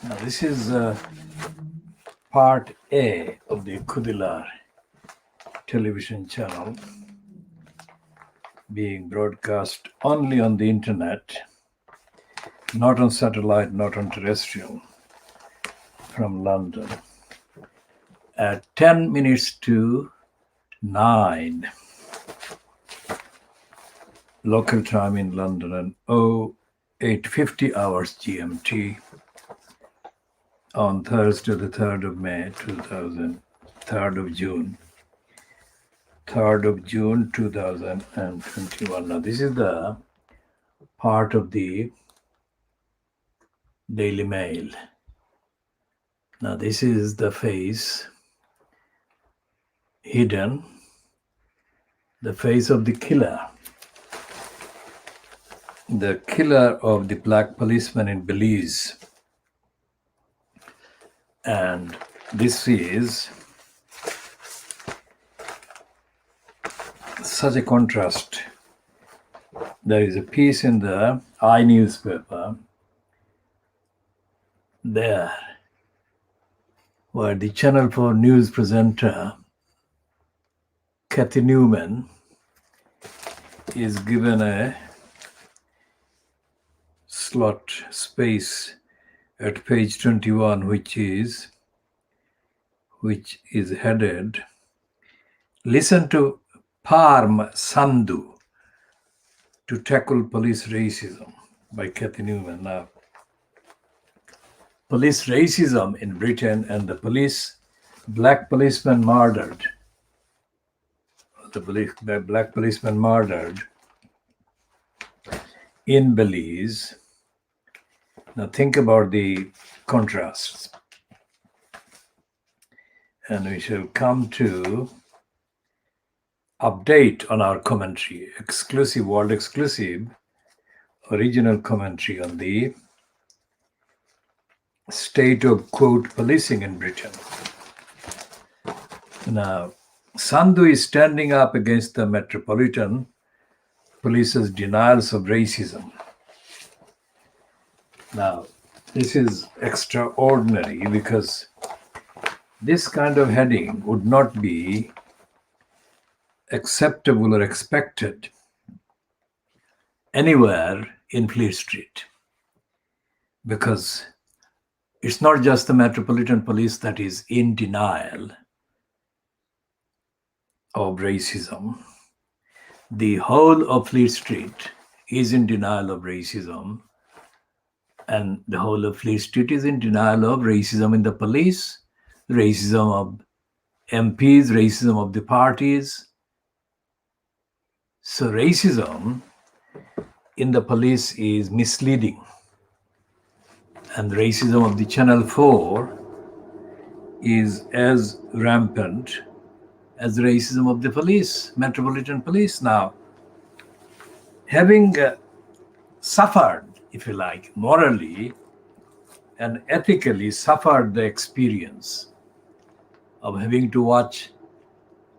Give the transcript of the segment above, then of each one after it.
Now, this is part A of the Khoodeelaar television channel being broadcast only on the internet, not on satellite, not on terrestrial, from London at 10 minutes to 9 local time in London and 0850 hours GMT on Thursday, the 3rd of May, 3rd of June 2021. Now, this is the part of the Daily Mail. Now, this is the face hidden, the face of the killer of the black policeman in Belize. And this is such a contrast. There is a piece in the I newspaper there where the Channel 4 news presenter Cathy Newman is given a slot space at page 21, which is headed "Listen to Parm Sandhu to Tackle Police Racism" by Cathy Newman. Now, police racism in Britain and the black policeman murdered. The black policeman murdered in Belize. Now think about the contrasts. And we shall come to update on our commentary, world exclusive, original commentary on the state of, quote, policing in Britain. Now, Sandhu is standing up against the Metropolitan Police's denials of racism. Now, this is extraordinary because this kind of heading would not be acceptable or expected anywhere in Fleet Street, because it's not just the Metropolitan Police that is in denial of racism. The whole of Fleet Street is in denial of racism, and the whole of Fleet Street is in denial of racism in the police, racism of MPs, racism of the parties. So racism in the police is misleading, and racism of the Channel 4 is as rampant as racism of the police, Metropolitan Police. Now, having suffered, if you like, morally and ethically suffered the experience of having to watch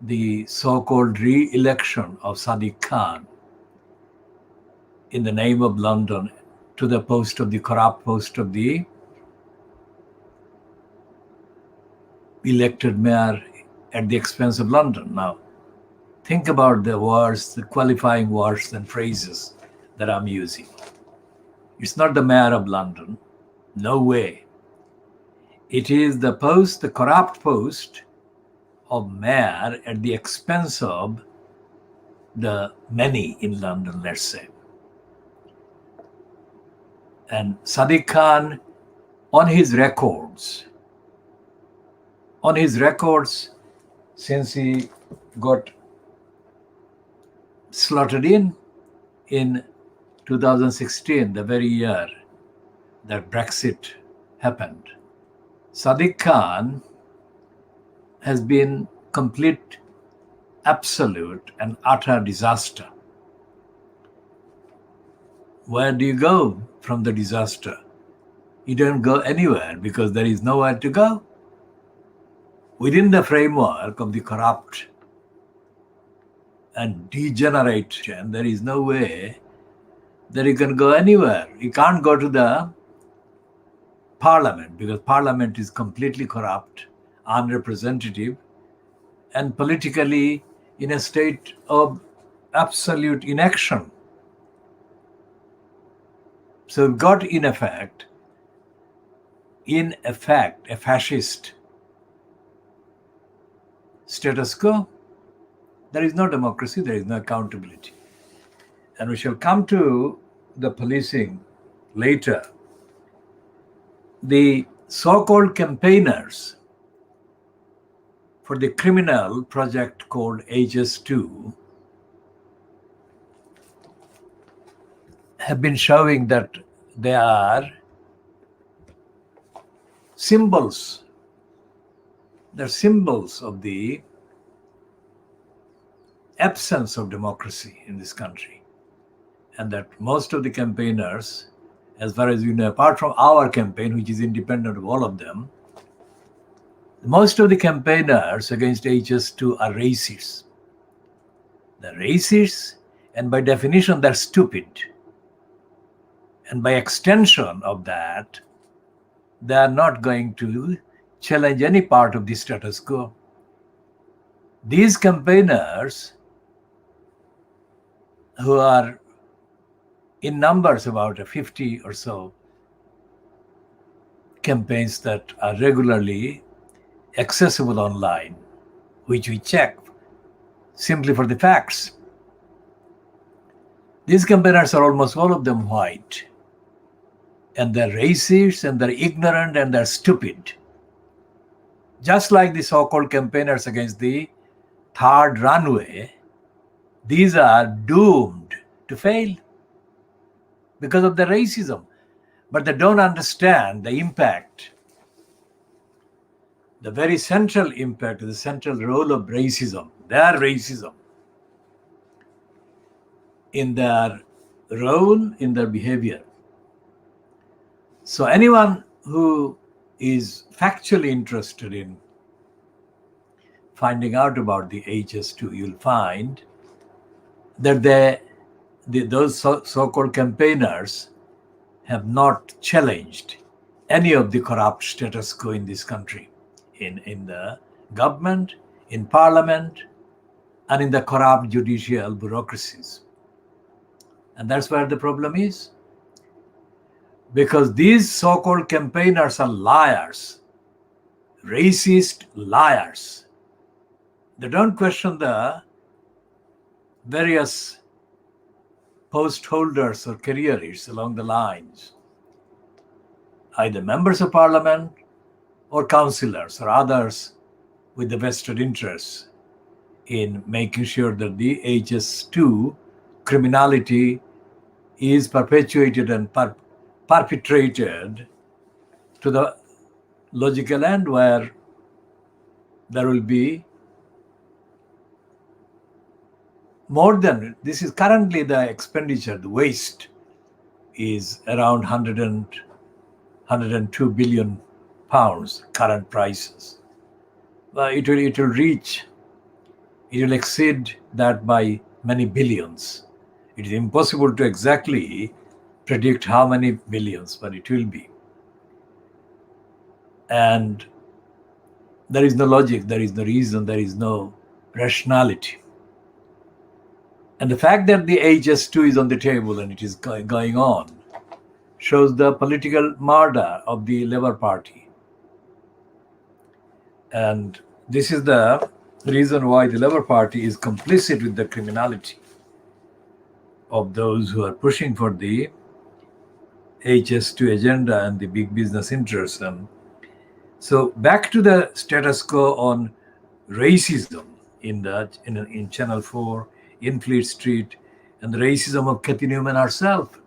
the so-called re-election of Sadiq Khan in the name of London to the corrupt post of the elected mayor at the expense of London. Now, think about the words, the qualifying words and phrases that I'm using. It's not the mayor of London. No way. It is the corrupt post of mayor at the expense of the many in London, let's say. And Sadiq Khan, on his records, since he got slotted in 2016, the very year that Brexit happened, Sadiq Khan has been complete, absolute, and utter disaster. Where do you go from the disaster? You don't go anywhere because there is nowhere to go. Within the framework of the corrupt and degenerate, there is no way that you can go anywhere. You can't go to the parliament, because parliament is completely corrupt, unrepresentative, and politically in a state of absolute inaction. So we've got in effect, a fascist status quo. There is no democracy, there is no accountability. And we shall come to the policing later. The so-called campaigners for the criminal project called HS2 have been showing that they are symbols. They're symbols of the absence of democracy in this country. And that most of the campaigners, as far as we know, apart from our campaign, which is independent of all of them, most of the campaigners against HS2 are racists. They're racists, and by definition, they're stupid. And by extension of that, they are not going to challenge any part of the status quo. These campaigners, who are in numbers about 50 or so campaigns that are regularly accessible online, which we check simply for the facts. These campaigners are almost all of them white. And they're racist, and they're ignorant, and they're stupid. Just like the so-called campaigners against the third runway, these are doomed to fail because of the racism. But they don't understand the impact, the very central impact, the central role of racism, their racism, in their role, in their behavior. So anyone who is factually interested in finding out about the HS2, you'll find that those so-called campaigners have not challenged any of the corrupt status quo in this country, in the government, in parliament, and in the corrupt judicial bureaucracies. And that's where the problem is. Because these so-called campaigners are liars, racist liars. They don't question the various post holders or careerists along the lines, either members of parliament or councillors or others with the vested interests in making sure that the HS2 criminality is perpetuated and perpetrated to the logical end, where there will be more than, this is currently the expenditure, the waste is around 102 billion pounds, current prices. It will exceed that by many billions. It is impossible to exactly predict how many billions, but it will be. And there is no logic, there is no reason, there is no rationality. And the fact that the HS2 is on the table and it is going on shows the political murder of the Labour Party. And this is the reason why the Labour Party is complicit with the criminality of those who are pushing for the HS2 agenda and the big business interests. And so back to the status quo on racism in Channel 4, in Fleet Street, and the racism of Cathy Newman herself.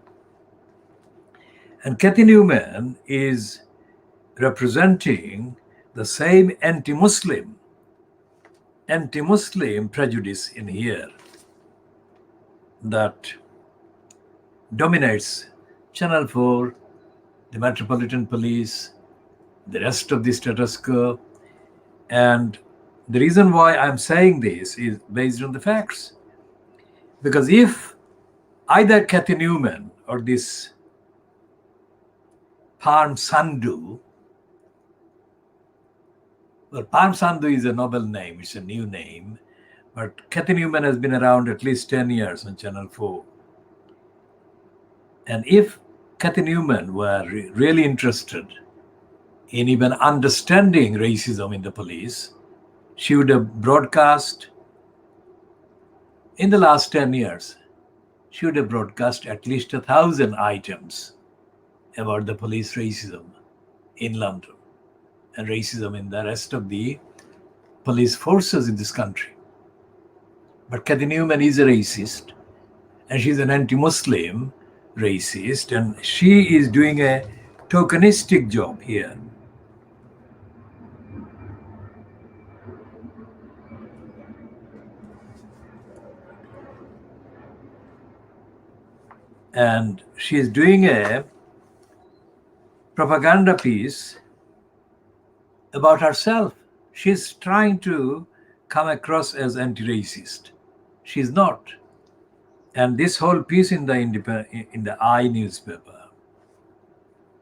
And Cathy Newman is representing the same anti-Muslim prejudice in here that dominates Channel 4, the Metropolitan Police, the rest of the status quo. And the reason why I'm saying this is based on the facts. Because if either Cathy Newman or this Parm Sandhu. Well, Parm Sandhu is a novel name, it's a new name, but Kathy Newman has been around at least 10 years on Channel 4. And if Kathy Newman were really interested in even understanding racism in the police, she would have broadcast, in the last 10 years, she would have broadcast at least 1,000 items about the police racism in London and racism in the rest of the police forces in this country. But Kathy Newman is a racist, and she's an anti-Muslim racist, and she is doing a tokenistic job here. And she is doing a propaganda piece about herself. She's trying to come across as anti-racist. She's not. And this whole piece in the I newspaper,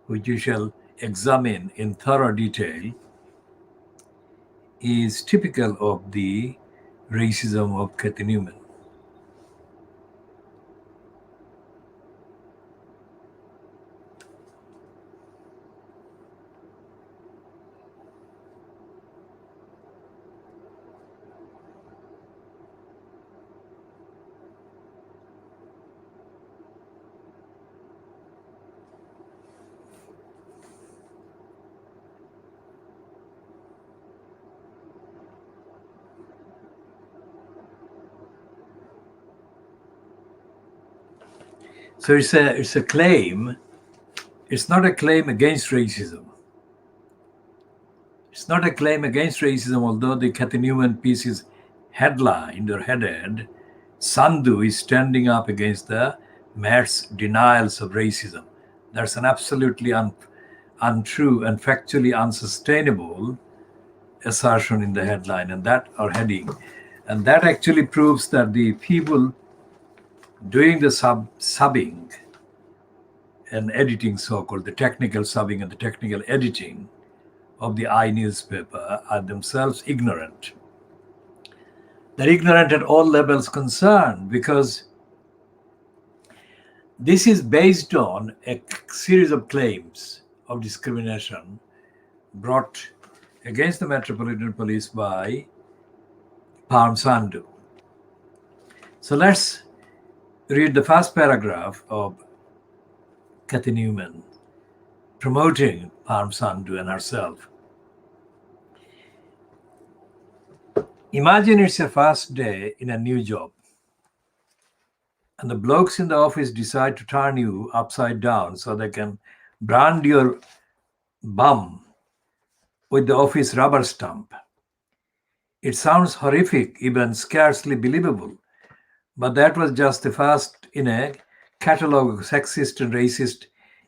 which you shall examine in thorough detail, is typical of the racism of Kathy Newman. So it's a claim. It's not a claim against racism. It's not a claim against racism, although the Kathy Newman piece is headlined or headed, Sandhu is standing up against the Matt's denials of racism. That's an absolutely untrue and factually unsustainable assertion in the headline and that or heading. And that actually proves that the people doing the subbing and editing, so-called the technical subbing and the technical editing of the I newspaper, are themselves ignorant. They're ignorant at all levels concerned, because this is based on a series of claims of discrimination brought against the Metropolitan Police by Parm Sandhu. So let's read the first paragraph of Kathy Newman promoting Parm Sandhu and herself. Imagine it's your first day in a new job, and the blokes in the office decide to turn you upside down so they can brand your bum with the office rubber stamp. It sounds horrific, even scarcely believable, but that was just the first in a catalogue of sexist and racist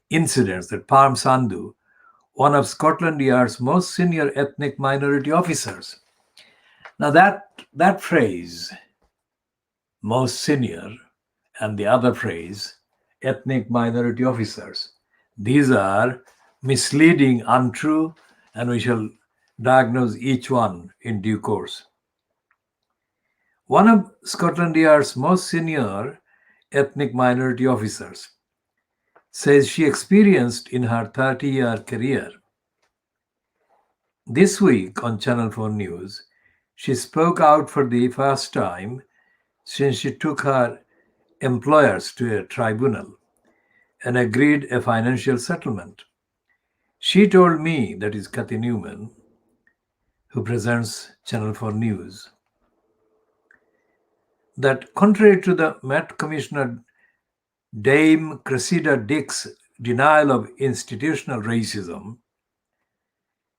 incidents that Parm Sandhu, one of Scotland Yard's most senior ethnic minority officers. Now that phrase, most senior, and the other phrase, ethnic minority officers, these are misleading, untrue, and we shall diagnose each one in due course. One of Scotland Yard's most senior ethnic minority officers says she experienced in her 30-year career. This week on Channel 4 News, she spoke out for the first time since she took her employers to a tribunal and agreed a financial settlement. She told me, that is Kathy Newman, who presents Channel 4 News, that contrary to the Met Commissioner Dame Cressida Dick's denial of institutional racism,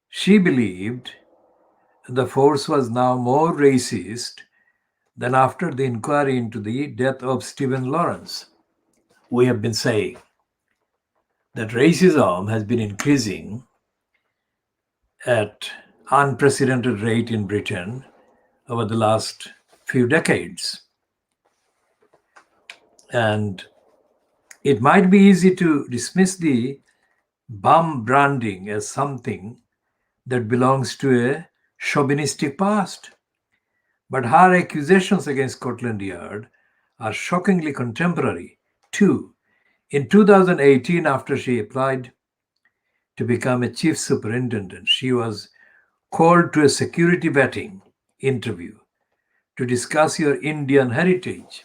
she believed the force was now more racist than after the inquiry into the death of Stephen Lawrence. We have been saying that racism has been increasing at unprecedented rate in Britain over the last few decades. And it might be easy to dismiss the bum branding as something that belongs to a chauvinistic past. But her accusations against Scotland Yard are shockingly contemporary, too. In 2018, after she applied to become a chief superintendent, she was called to a security vetting interview to discuss your Indian heritage.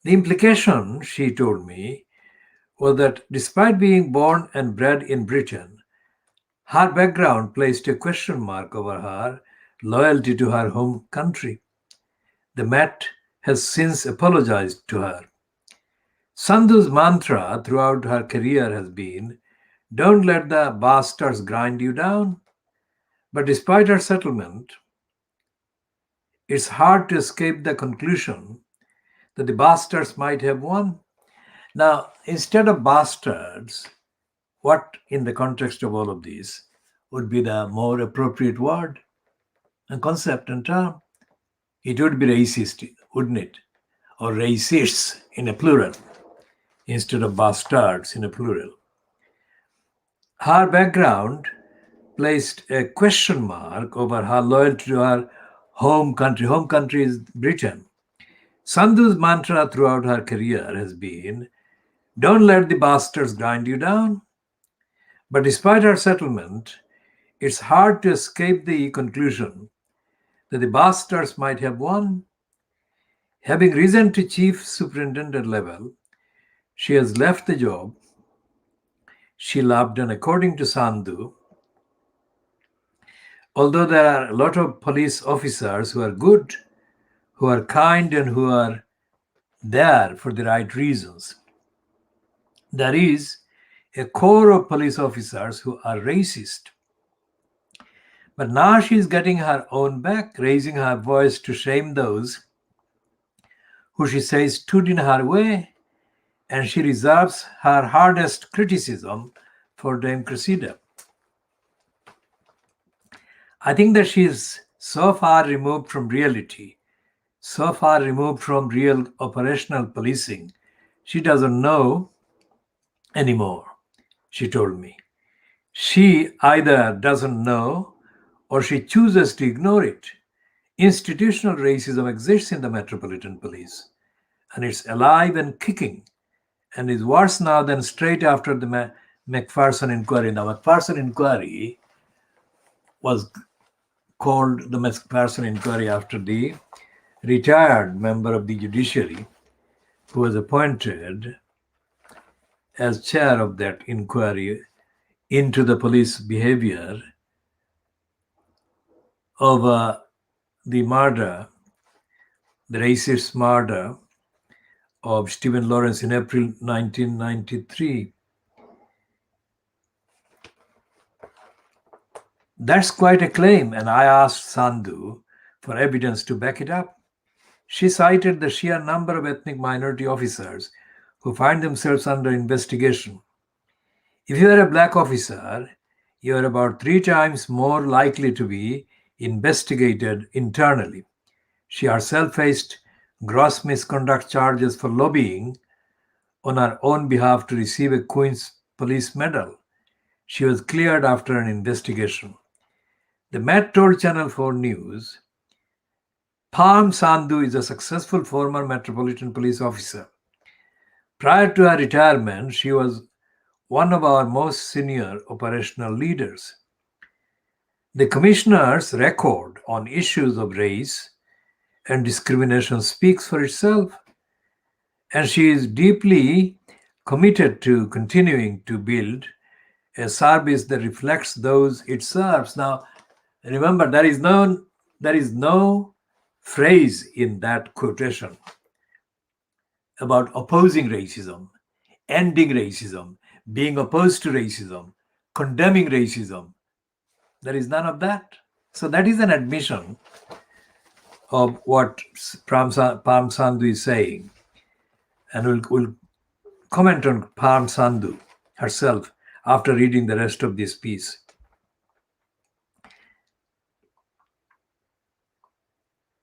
The implication, she told me, was that despite being born and bred in Britain, her background placed a question mark over her loyalty to her home country. The Met has since apologized to her. Sandhu's mantra throughout her career has been, "Don't let the bastards grind you down." But despite her settlement, it's hard to escape the conclusion that the bastards might have won. Now, instead of bastards, what in the context of all of this would be the more appropriate word and concept and term? It would be racist, wouldn't it? Or racists in a plural instead of bastards in a plural. Her background placed a question mark over her loyalty to her home country. Home country is Britain. Sandhu's mantra throughout her career has been, "Don't let the bastards grind you down." But despite her settlement, it's hard to escape the conclusion that the bastards might have won. Having risen to chief superintendent level, she has left the job she loved, and according to Sandhu, although there are a lot of police officers who are good, who are kind, and who are there for the right reasons, there is a core of police officers who are racist. But now she is getting her own back, raising her voice to shame those who she says stood in her way, and she reserves her hardest criticism for Dame Cressida. I think that she is so far removed from reality, so far removed from real operational policing, she doesn't know anymore, she told me. She either doesn't know or she chooses to ignore it. Institutional racism exists in the Metropolitan Police, and it's alive and kicking, and is worse now than straight after the Macpherson inquiry. Now, Macpherson inquiry was called the Macpherson inquiry after the retired member of the judiciary who was appointed as chair of that inquiry into the police behavior over the murder, the racist murder of Stephen Lawrence in April 1993. That's quite a claim, and I asked Sandhu for evidence to back it up. She cited the sheer number of ethnic minority officers who find themselves under investigation. If you are a black officer, you are about 3 times more likely to be investigated internally. She herself faced gross misconduct charges for lobbying on her own behalf to receive a Queen's Police Medal. She was cleared after an investigation. The Met told Channel 4 News, Palm Sandhu is a successful former Metropolitan Police officer. Prior to her retirement, she was one of our most senior operational leaders. The Commissioner's record on issues of race and discrimination speaks for itself, and she is deeply committed to continuing to build a service that reflects those it serves. Now, remember, there is no phrase in that quotation about opposing racism, ending racism, being opposed to racism, condemning racism. There is none of that. So that is an admission of what Palm Sandhu is saying. And we'll comment on Palm Sandhu herself after reading the rest of this piece.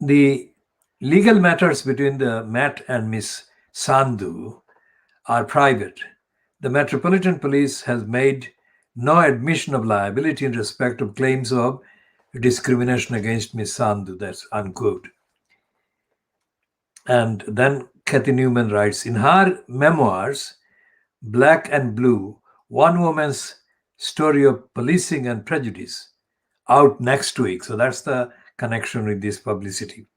The legal matters between the Met and Miss Sandhu are private. The Metropolitan Police has made no admission of liability in respect of claims of discrimination against Miss Sandhu, that's unquote. And then Kathy Newman writes, in her memoirs, Black and Blue, One Woman's Story of Policing and Prejudice, out next week. So that's the connection with this publicity.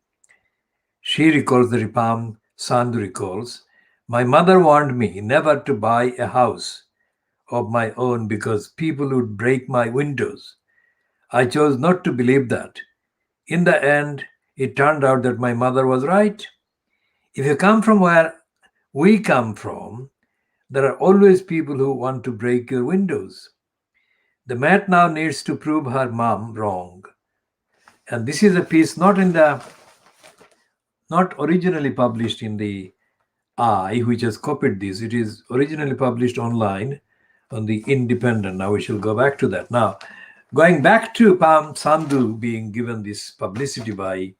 She recalls, the Ripam Sandhu recalls, my mother warned me never to buy a house of my own because people would break my windows. I chose not to believe that. In the end, it turned out that my mother was right. If you come from where we come from, there are always people who want to break your windows. The Met now needs to prove her mom wrong. And this is a piece not originally published in the I, which has copied this. It is originally published online on the Independent. Now we shall go back to that. Now, going back to Pam Sandhu being given this publicity by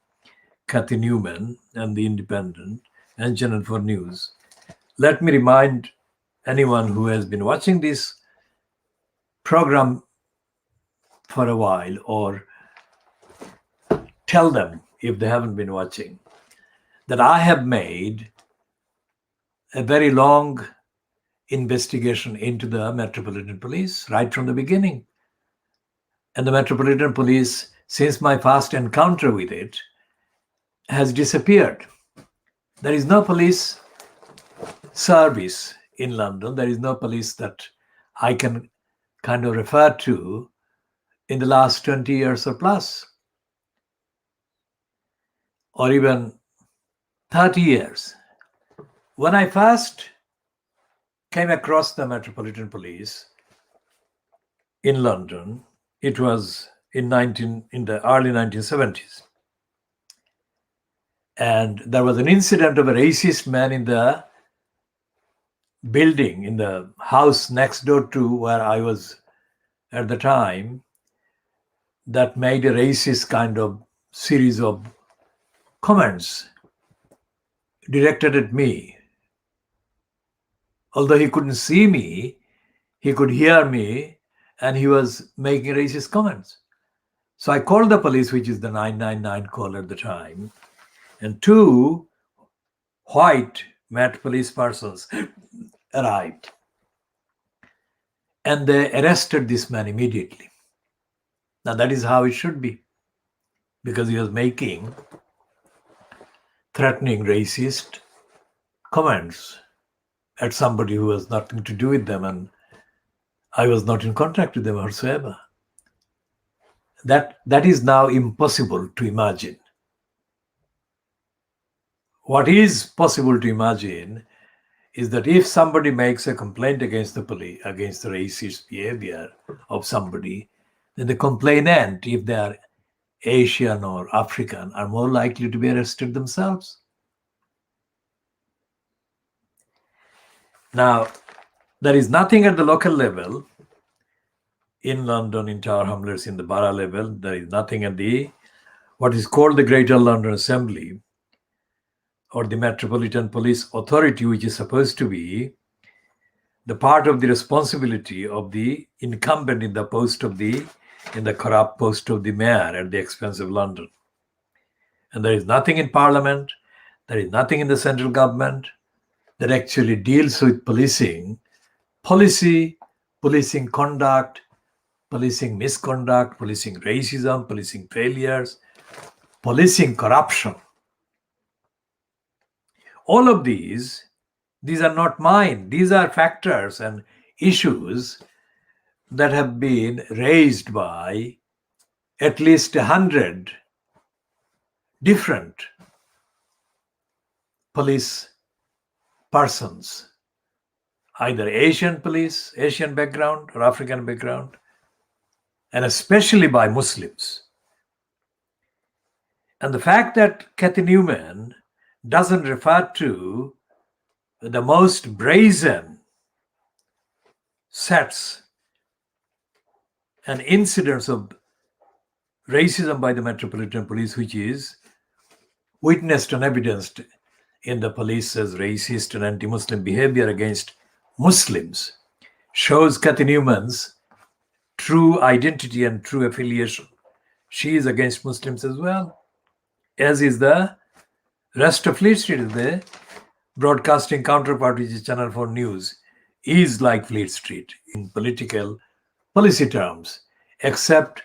Kathy Newman and the Independent and Channel 4 News, let me remind anyone who has been watching this program for a while, or tell them if they haven't been watching, that I have made a very long investigation into the Metropolitan Police right from the beginning. And the Metropolitan Police, since my first encounter with it, has disappeared. There is no police service in London. There is no police that I can kind of refer to in the last 20 years or plus, or even 30 years. When I first came across the Metropolitan Police in London, it was in the early 1970s. And there was an incident of a racist man in the building, in the house next door to where I was at the time, that made a racist kind of series of comments directed at me. Although he couldn't see me, he could hear me, and he was making racist comments. So I called the police, which is the 999 call at the time, and two white Met police persons arrived. And they arrested this man immediately. Now that is how it should be, because he was making threatening racist comments at somebody who has nothing to do with them, and I was not in contact with them whatsoever. That is now impossible to imagine. What is possible to imagine is that if somebody makes a complaint against the police, against the racist behavior of somebody, then the complainant, if they are Asian or African, are more likely to be arrested themselves. Now, there is nothing at the local level in London, in Tower Hamlets, in the borough level. There is nothing at the what is called the Greater London Assembly, or the Metropolitan Police Authority, which is supposed to be the part of the responsibility of the incumbent in the corrupt post of the mayor at the expense of London. And there is nothing in Parliament, there is nothing in the central government that actually deals with policing, policy, policing conduct, policing misconduct, policing racism, policing failures, policing corruption. All of these are not mine. These are factors and issues that have been raised by at least 100 different police persons, either Asian background or African background, and especially by Muslims. And the fact that Kathy Newman doesn't refer to the most brazen sets and incidents of racism by the Metropolitan Police, which is witnessed and evidenced in the police's racist and anti-Muslim behavior against Muslims shows Cathy Newman's true identity and true affiliation. She is against Muslims as well, as is the rest of Fleet Street. The broadcasting counterpart, which is Channel 4 News, is like Fleet Street in political policy terms, except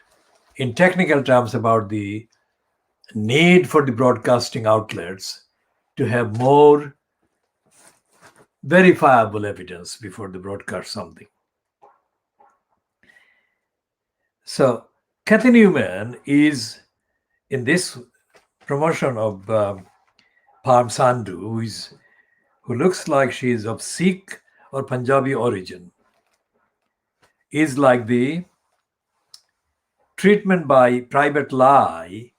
in technical terms about the need for the broadcasting outlets to have more verifiable evidence before they broadcast something. So Cathy Newman is in this promotion of Parm Sandhu, who looks like she is of Sikh or Punjabi origin, is like the treatment by Private Lie,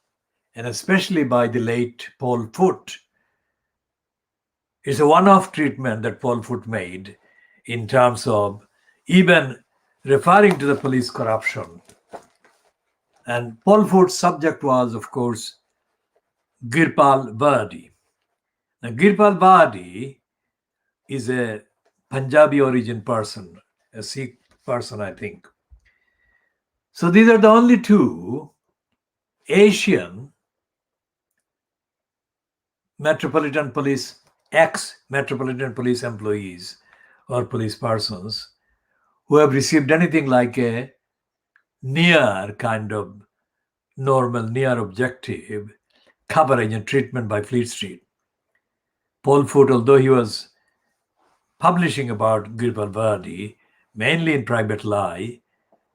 and especially by the late Paul Foot. It's a one-off treatment that Paul Foot made in terms of even referring to the police corruption. And Paul Foot's subject was, of course, Girpal Vardi. Now, Girpal Vardi is a Punjabi origin person, a Sikh person, I think. So these are the only two Asian Metropolitan Police, ex-Metropolitan Police employees or police persons who have received anything like a near kind of normal, near objective coverage and treatment by Fleet Street. Paul Foot, although he was publishing about Girpal Vardi, mainly in Private Lie,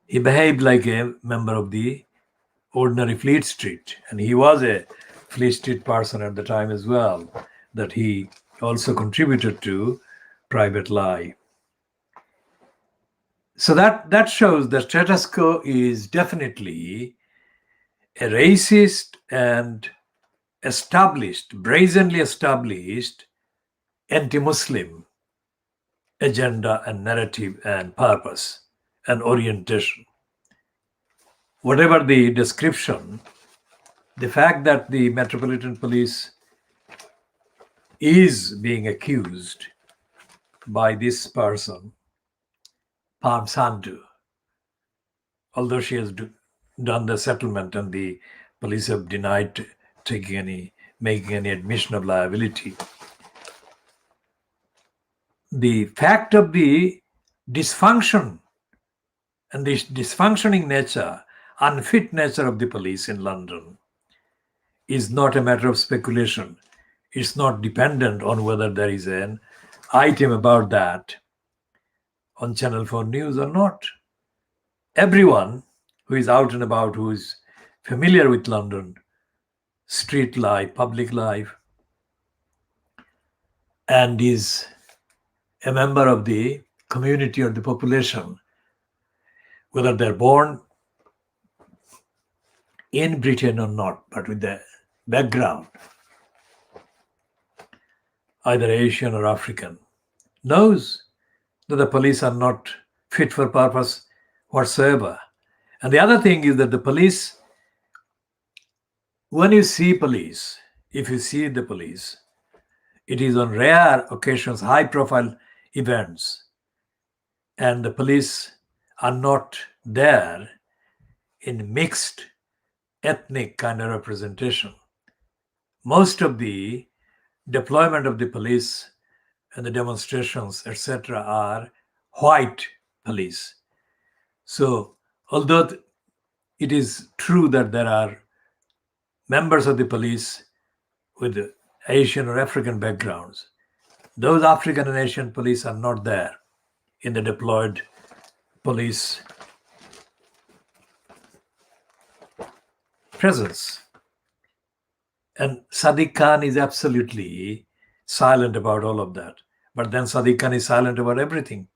he behaved like a member of the ordinary Fleet Street. And he was a Fleet Street person at the time as well, that he also contributed to Private Lie. So that shows the status quo is definitely a racist and brazenly established anti-Muslim agenda and narrative and purpose and orientation. Whatever the description, the fact that the Metropolitan Police is being accused by this person, Parm Sandhu, although she has done the settlement and the police have denied making any admission of liability. The fact of the dysfunction and the dysfunctioning nature, unfit nature of the police in London is not a matter of speculation. It's not dependent on whether there is an item about that on Channel 4 News or not. Everyone who is out and about, who is familiar with London, street life, public life, and is a member of the community or the population, whether they're born in Britain or not, but with the background, either Asian or African, knows that the police are not fit for purpose whatsoever. And the other thing is that the police, when you see police, if you see the police, it is on rare occasions, high-profile events, and the police are not there in mixed ethnic kind of representation. Most of the deployment of the police and the demonstrations, etc., are white police. So, although it is true that there are members of the police with Asian or African backgrounds, those African and Asian police are not there in the deployed police presence. And Sadiq Khan is absolutely silent about all of that. But then Sadiq Khan is silent about everything.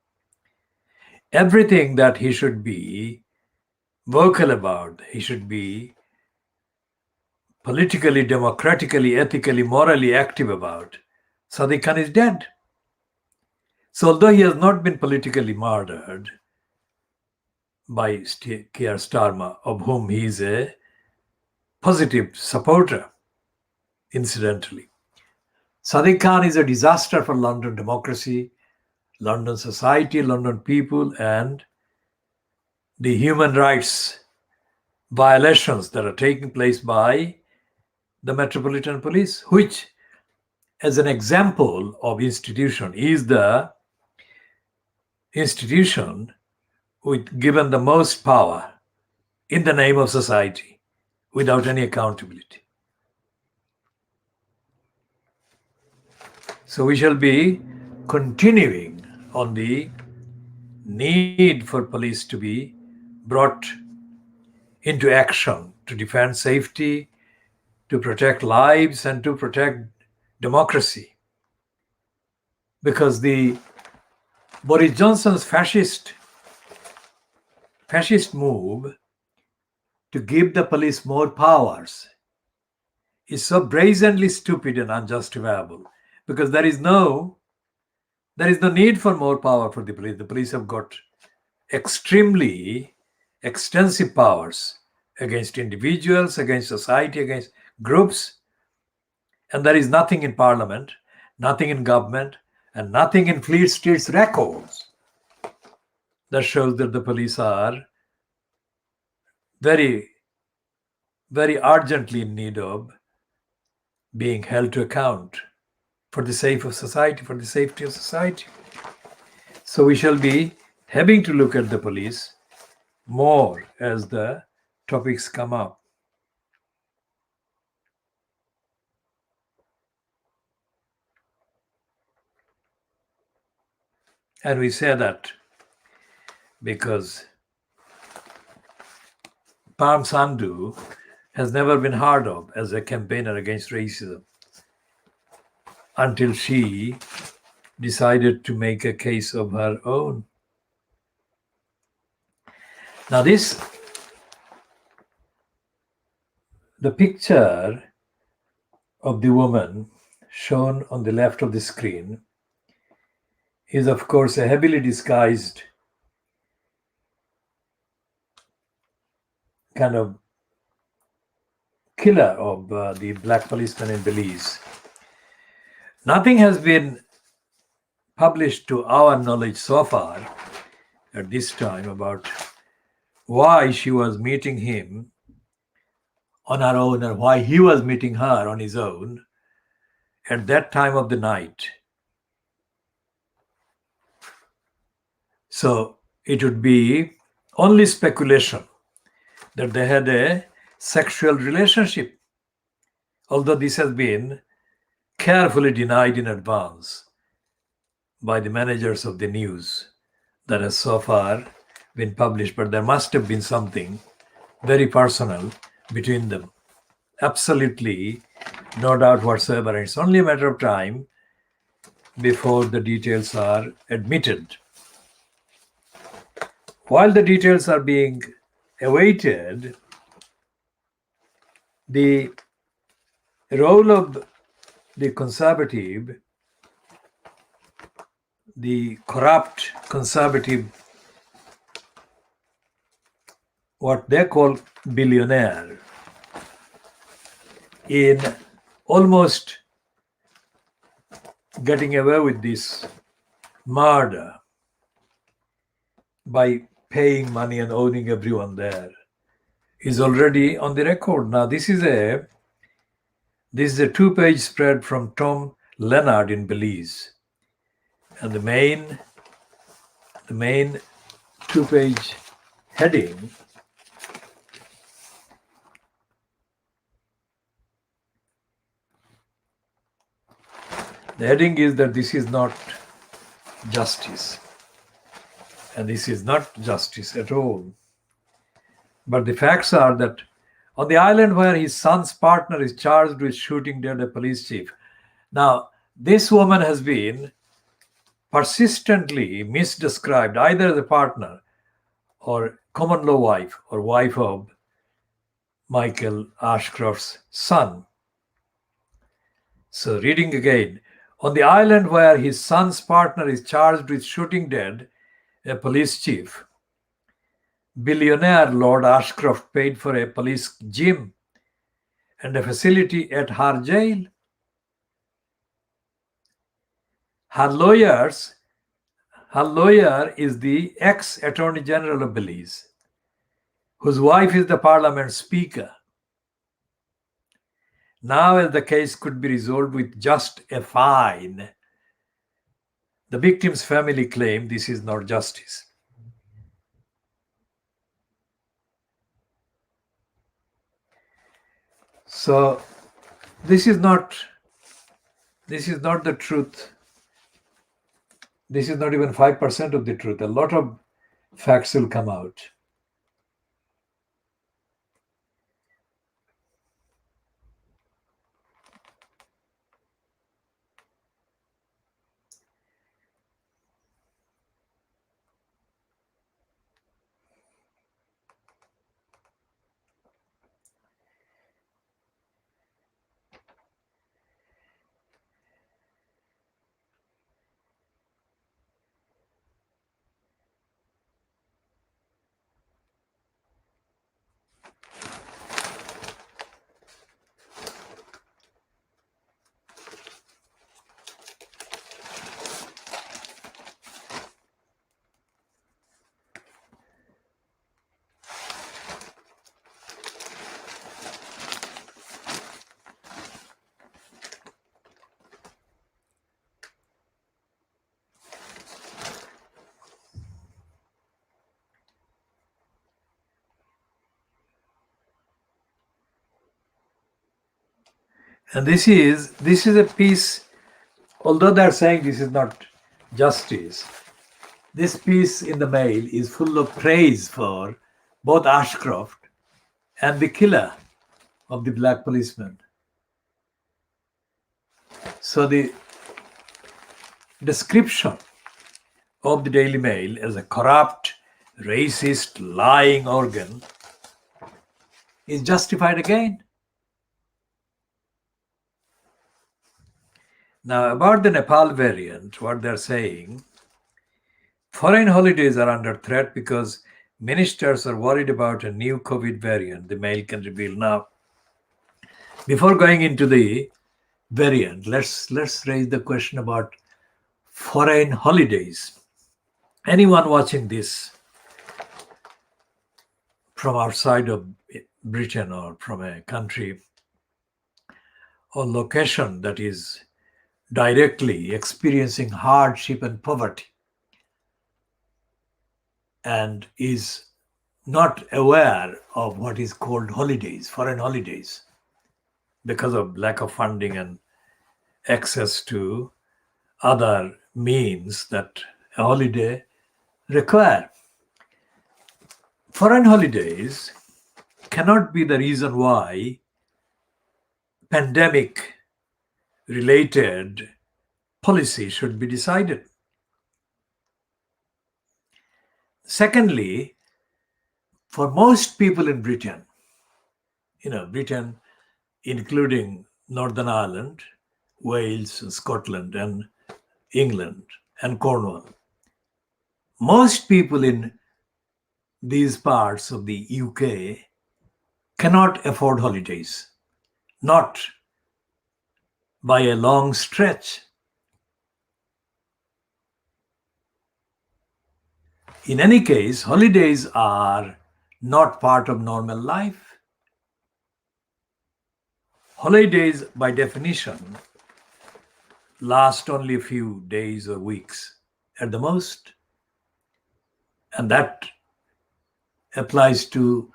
Everything that he should be vocal about, he should be politically, democratically, ethically, morally active about, Sadiq Khan is dead. So although he has not been politically murdered by Keir Starmer, of whom he is a positive supporter, incidentally, Sadiq Khan is a disaster for London democracy, London society, London people, and the human rights violations that are taking place by the Metropolitan Police, which, as an example of institution, is the institution with given the most power in the name of society without any accountability. So we shall be continuing on the need for police to be brought into action to defend safety, to protect lives, and to protect democracy. Because the Boris Johnson's fascist move to give the police more powers is so brazenly stupid and unjustifiable, because there is no need for more power for the police. The police have got extremely extensive powers against individuals, against society, against groups, and there is nothing in parliament, nothing in government, and nothing in Fleet Street's records that shows that the police are very, very urgently in need of being held to account for the sake of society, for the safety of society. So we shall be having to look at the police more as the topics come up. And we say that because Parm Sandhu has never been heard of as a campaigner against racism until she decided to make a case of her own. Now the picture of the woman shown on the left of the screen is, of course, a heavily disguised kind of killer of the black policeman in Belize. Nothing has been published to our knowledge so far at this time about why she was meeting him on her own or why he was meeting her on his own at that time of the night. So it would be only speculation that they had a sexual relationship, although this has been carefully denied in advance by the managers of the news that has so far been published. But there must have been something very personal between them. Absolutely no doubt whatsoever. And it's only a matter of time before the details are admitted. While the details are being awaited, the role of the conservative, the corrupt conservative, what they call billionaire, in almost getting away with this murder by paying money and owning everyone there is already on the record. Now this is a 2-page spread from Tom Leonard in Belize, and the main 2-page heading is that this is not justice, and this is not justice at all. But the facts are that on the island where his son's partner is charged with shooting dead a police chief. Now, this woman has been persistently misdescribed either as a partner or common law wife or wife of Michael Ashcroft's son. So reading again, on the island where his son's partner is charged with shooting dead a police chief, billionaire Lord Ashcroft paid for a police gym and a facility at her jail. Her lawyers Her lawyer is the ex-Attorney General of Belize, whose wife is the Parliament Speaker. Now, as the case could be resolved with just a fine, the victim's family claim this is not justice. So, this is not the truth. This is not even 5% of the truth. A lot of facts will come out. And this is a piece, although they're saying this is not justice, this piece in the Mail is full of praise for both Ashcroft and the killer of the black policeman. So the description of the Daily Mail as a corrupt, racist, lying organ is justified again. Now, about the Nepal variant, what they're saying, foreign holidays are under threat because ministers are worried about a new COVID variant, the Mail can reveal. Now, before going into the variant, let's raise the question about foreign holidays. Anyone watching this from outside of Britain or from a country or location that is directly experiencing hardship and poverty and is not aware of what is called holidays, foreign holidays, because of lack of funding and access to other means that a holiday require. Foreign holidays cannot be the reason why pandemic related policy should be decided. Secondly, for most people in Britain, Britain including Northern Ireland, Wales, and Scotland, and England, and Cornwall, most people in these parts of the UK cannot afford holidays, not by a long stretch. In any case, holidays are not part of normal life. Holidays, by definition, last only a few days or weeks at the most. And that applies to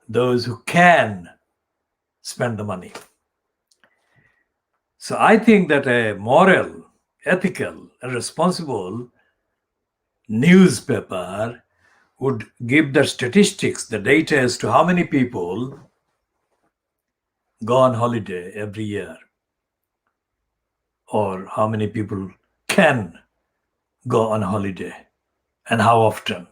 those who can spend the money. So I think that a moral, ethical, and responsible newspaper would give the statistics, the data as to how many people go on holiday every year, or how many people can go on holiday and how often,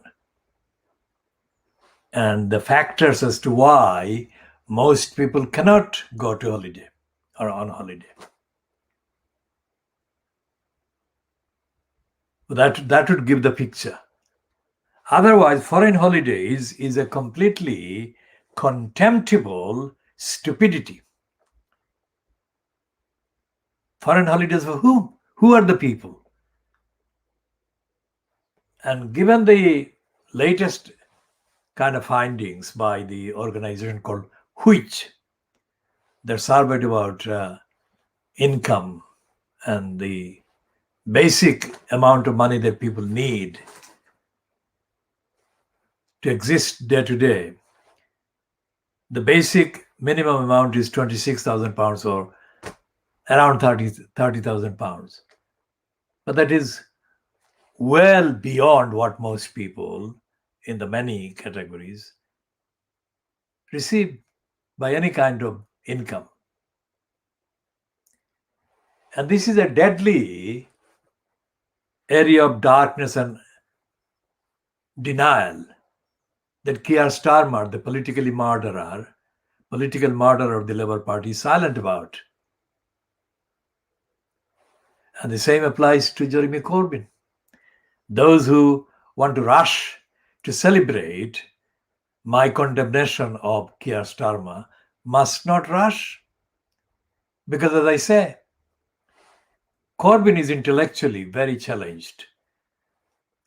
and the factors as to why most people cannot go to holiday or on holiday. That would give the picture. Otherwise, foreign holidays is a completely contemptible stupidity. Foreign holidays for whom? Who are the people? And given the latest kind of findings by the organization called which that surveyed about income and the basic amount of money that people need to exist day to day, the basic minimum amount is 26,000 pounds or around 30,000 pounds. But that is well beyond what most people in the many categories receive by any kind of income. And this is a deadly area of darkness and denial that Keir Starmer, the political murderer of the Labour Party, is silent about. And the same applies to Jeremy Corbyn. Those who want to rush to celebrate my condemnation of Keir Starmer must not rush. Because as I say, Corbyn is intellectually very challenged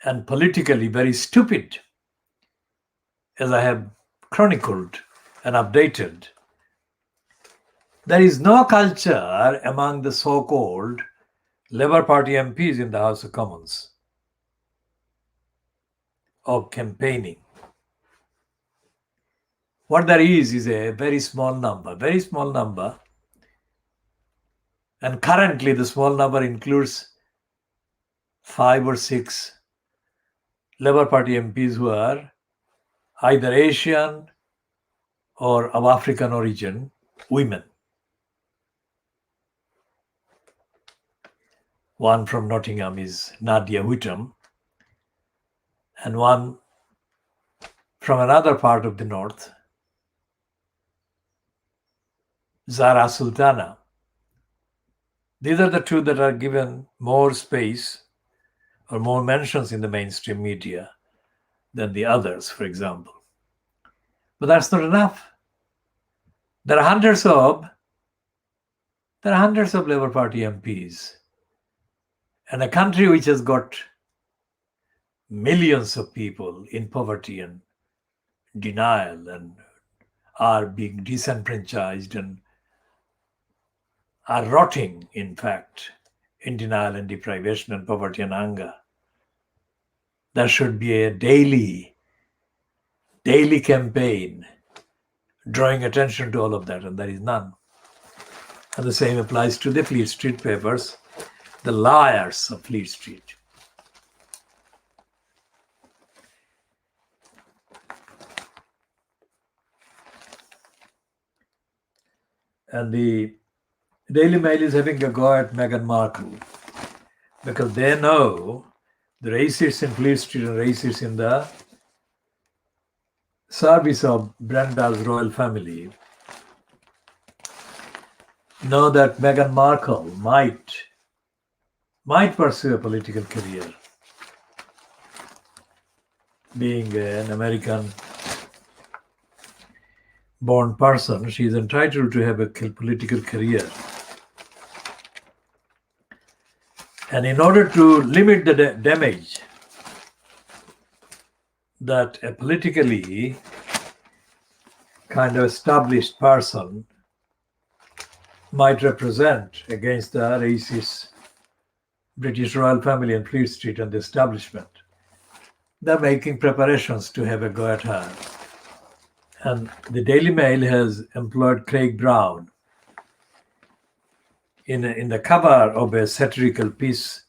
and politically very stupid, as I have chronicled and updated. There is no culture among the so-called Labour Party MPs in the House of Commons of campaigning. What there is a very small number. And currently the small number includes 5 or 6 Labour Party MPs who are either Asian or of African origin, women. One from Nottingham is Nadia Whittam, and one from another part of the north, Zara Sultana. These are the two that are given more space or more mentions in the mainstream media than the others, for example. But that's not enough. There are hundreds of Labour Party MPs. And a country which has got millions of people in poverty and denial and are being disenfranchised and are rotting, in fact, in denial and deprivation and poverty and hunger. There should be a daily campaign drawing attention to all of that, and there is none. And the same applies to the Fleet Street papers, the liars of Fleet Street. And the Daily Mail is having a go at Meghan Markle because they know the racists in Fleet Street and racists in the service of Brenda's royal family know that Meghan Markle might pursue a political career. Being an American-born person, she is entitled to have a political career. And in order to limit the damage that a politically kind of established person might represent against the racist British royal family and Fleet Street and the establishment, they're making preparations to have a go at her. And the Daily Mail has employed Craig Brown in the cover of a satirical piece,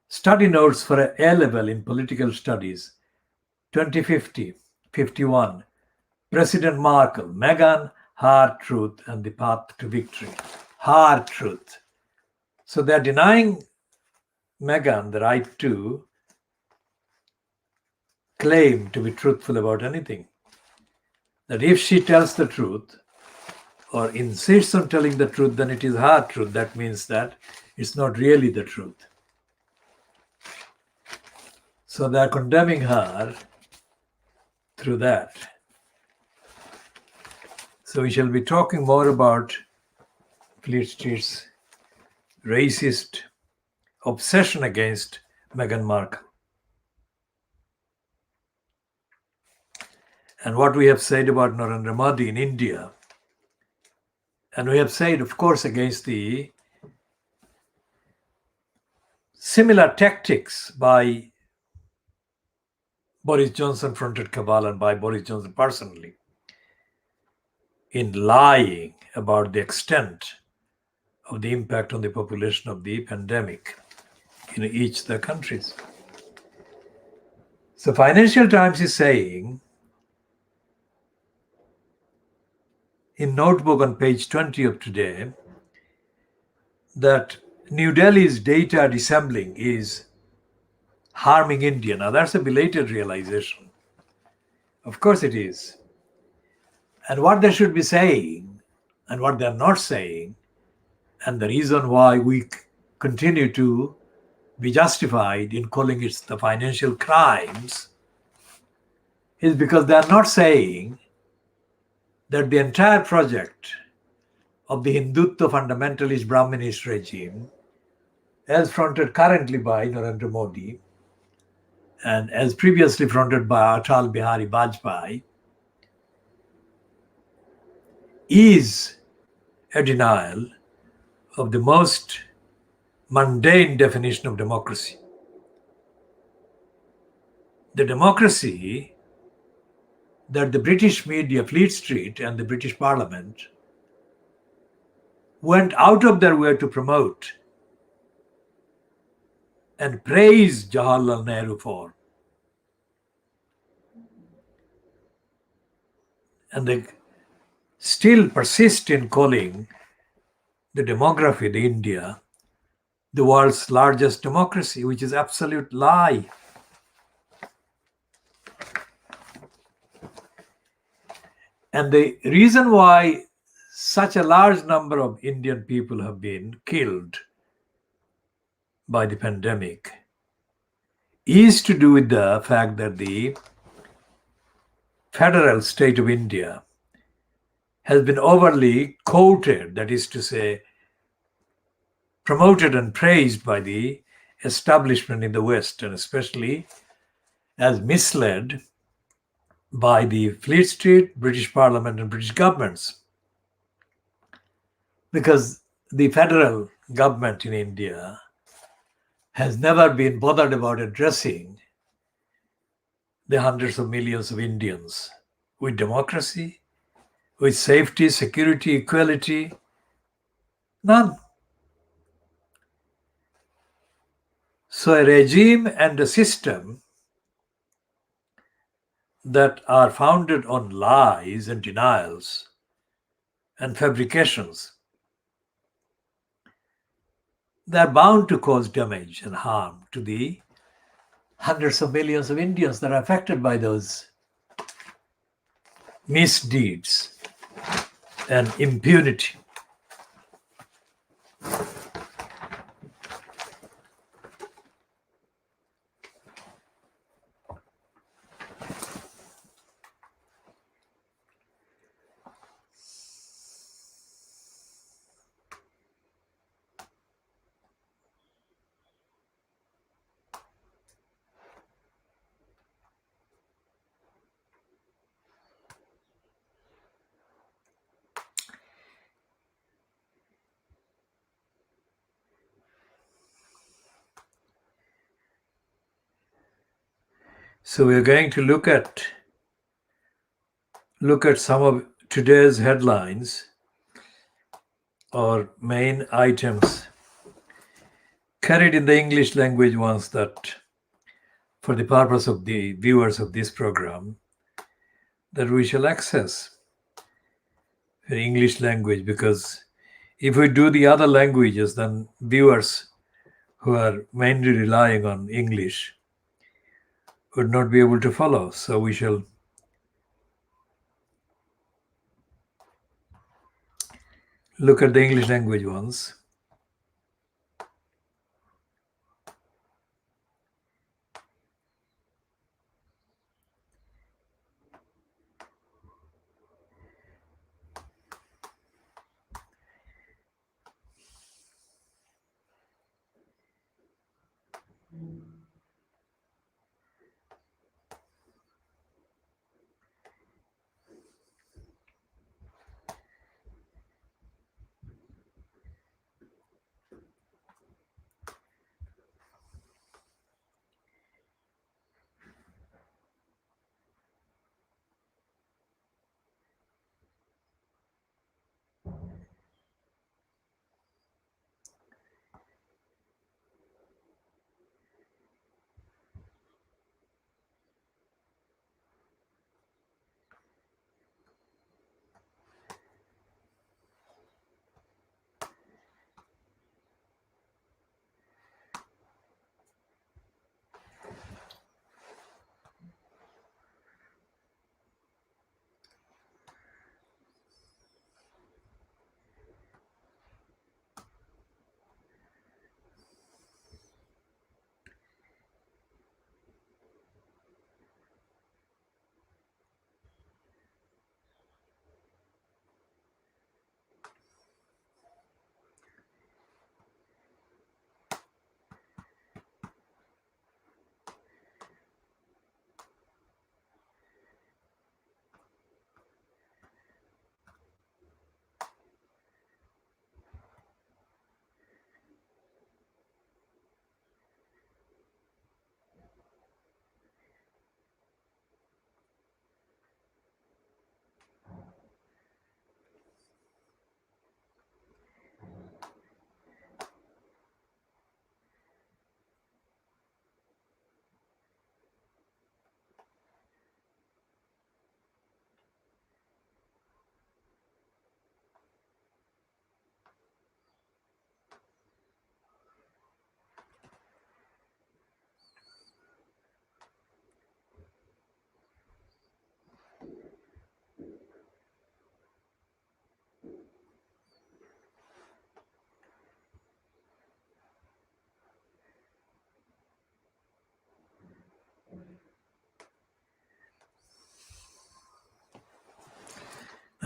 Study Notes for a A-Level in Political Studies, 2050-51, President Markle, Meghan, Hard Truth and the Path to Victory. Hard truth. So they're denying Meghan the right to claim to be truthful about anything. That if she tells the truth or insists on telling the truth, then it is hard truth. That means that it's not really the truth. So they're condemning her through that. So we shall be talking more about Fleet Street's racist obsession against Meghan Markle. and what we have said about Narendra Modi in India. And we have said, of course, against the similar tactics by Boris Johnson fronted cabal and by Boris Johnson personally in lying about the extent of the impact on the population of the pandemic in each of the countries. So Financial Times is saying in notebook on page 20 of today that New Delhi's data dissembling is harming India. Now that's a belated realization. Of course it is. And what they should be saying and what they're not saying, and the reason why we continue to be justified in calling it the financial crimes, is because they are not saying that the entire project of the Hindutva fundamentalist Brahminist regime, as fronted currently by Narendra Modi and as previously fronted by Atal Bihari Vajpayee, is a denial of the most mundane definition of democracy. The democracy that the British media, Fleet Street, and the British Parliament went out of their way to promote and praise Jawaharlal Nehru for. And they still persist in calling the demography, the India, the world's largest democracy, which is absolute lie. And the reason why such a large number of Indian people have been killed by the pandemic is to do with the fact that the federal state of India has been overly quoted, that is to say, promoted and praised by the establishment in the West, and especially as misled by the Fleet Street, British Parliament, and British governments. Because the federal government in India has never been bothered about addressing the hundreds of millions of Indians with democracy, with safety, security, equality. None. So a regime and a system that are founded on lies and denials and fabrications, they're bound to cause damage and harm to the hundreds of millions of Indians that are affected by those misdeeds and impunity. So we're going to look at some of today's headlines or main items carried in the English language ones, that for the purpose of the viewers of this program, that we shall access in English language, because if we do the other languages, then viewers who are mainly relying on English would not be able to follow. So we shall look at the English language ones.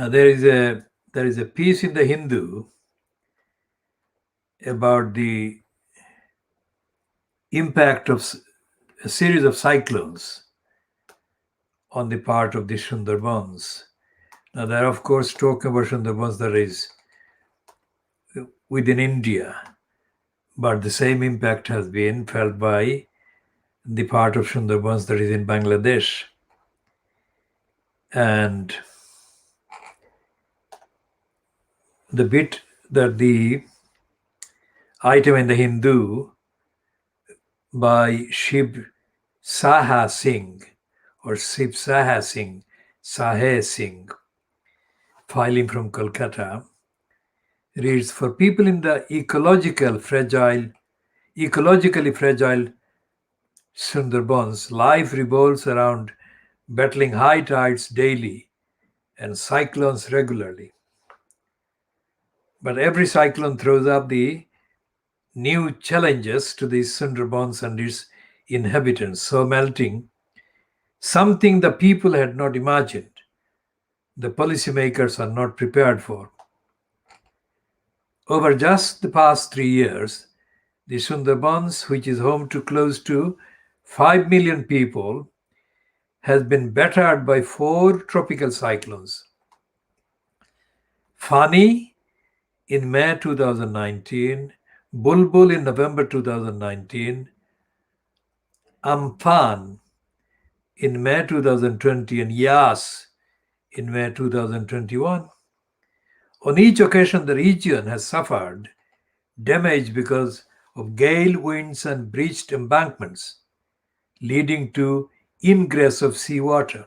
There is a piece in the Hindu about the impact of a series of cyclones on the part of the Sundarbans. Now, they're of course talking about Sundarbans that is within India, but the same impact has been felt by the part of Sundarbans that is in Bangladesh. And the bit that the item in the Hindu by Shiv Saha Singh or Shiv Saha Singh, Sahe Singh, filing from Kolkata, reads, for people in the ecologically fragile Sundarbans, life revolves around battling high tides daily and cyclones regularly. But every cyclone throws up the new challenges to the Sundarbans and its inhabitants, so melting something the people had not imagined, the policymakers are not prepared for. Over just the past 3 years, the Sundarbans, which is home to close to 5 million people, has been battered by 4 tropical cyclones. Fani in May 2019, Bulbul in November 2019, Amphan in May 2020, and Yas in May 2021. On each occasion, the region has suffered damage because of gale winds and breached embankments, leading to ingress of seawater.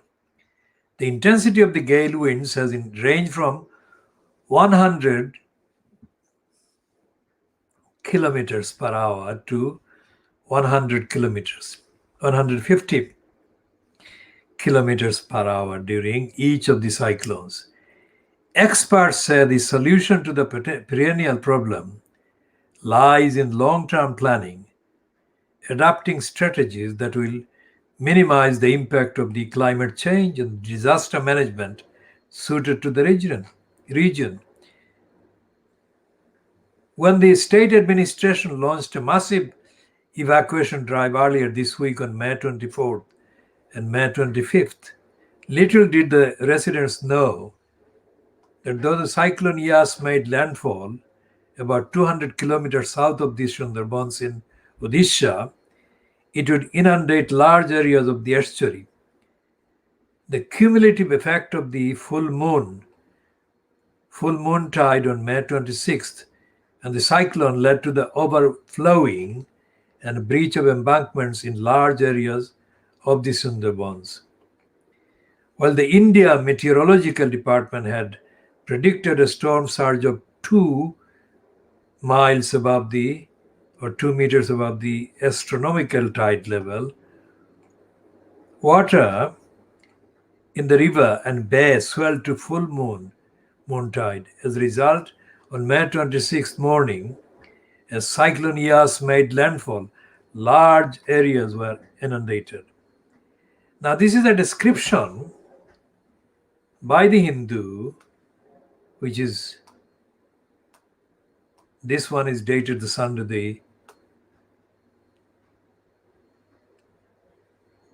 The intensity of the gale winds has ranged from 100 kilometers per hour to 150 kilometers per hour during each of the cyclones. Experts say the solution to the perennial problem lies in long-term planning, adapting strategies that will minimize the impact of the climate change and disaster management suited to the region. When the state administration launched a massive evacuation drive earlier this week on May 24th and May 25th, little did the residents know that though the cyclone Yas made landfall about 200 kilometers south of the Sundarbans in Odisha, it would inundate large areas of the estuary. The cumulative effect of the full moon tide on May 26th and the cyclone led to the overflowing and breach of embankments in large areas of the Sundarbans. While the India Meteorological Department had predicted a storm surge of 2 miles above the or 2 meters above the astronomical tide level, water in the river and bay swelled to full moon tide. As a result, on May 26th morning, as Cyclone Yas made landfall, large areas were inundated. Now, this is a description by the Hindu, which is, this one is dated the Sunday, the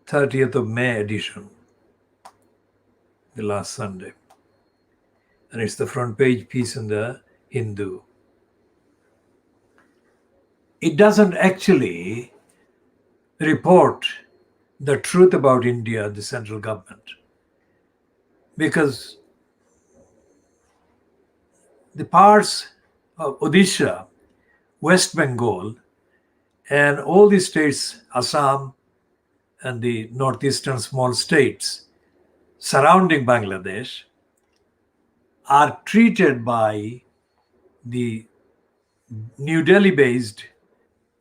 30th of May edition, the last Sunday. And it's the front page piece in the Hindu. It doesn't actually report the truth about India, the central government, because the parts of Odisha, West Bengal, and all the states, Assam, and the northeastern small states surrounding Bangladesh, are treated by the New Delhi-based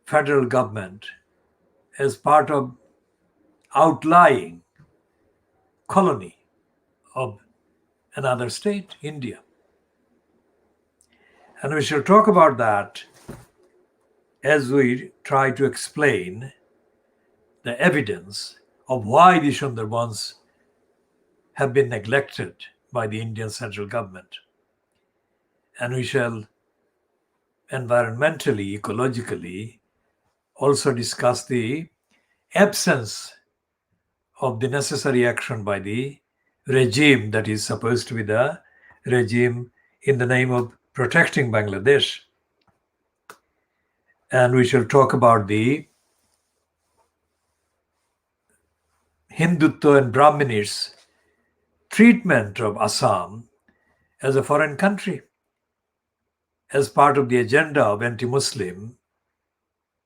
federal government as part of outlying colony of another state, India. And we shall talk about that as we try to explain the evidence of why the Sundarbans have been neglected by the Indian central government. And we shall environmentally, ecologically, also discuss the absence of the necessary action by the regime that is supposed to be the regime in the name of protecting Bangladesh. And we shall talk about the Hindutva and Brahminists' treatment of Assam as a foreign country as part of the agenda of anti-Muslim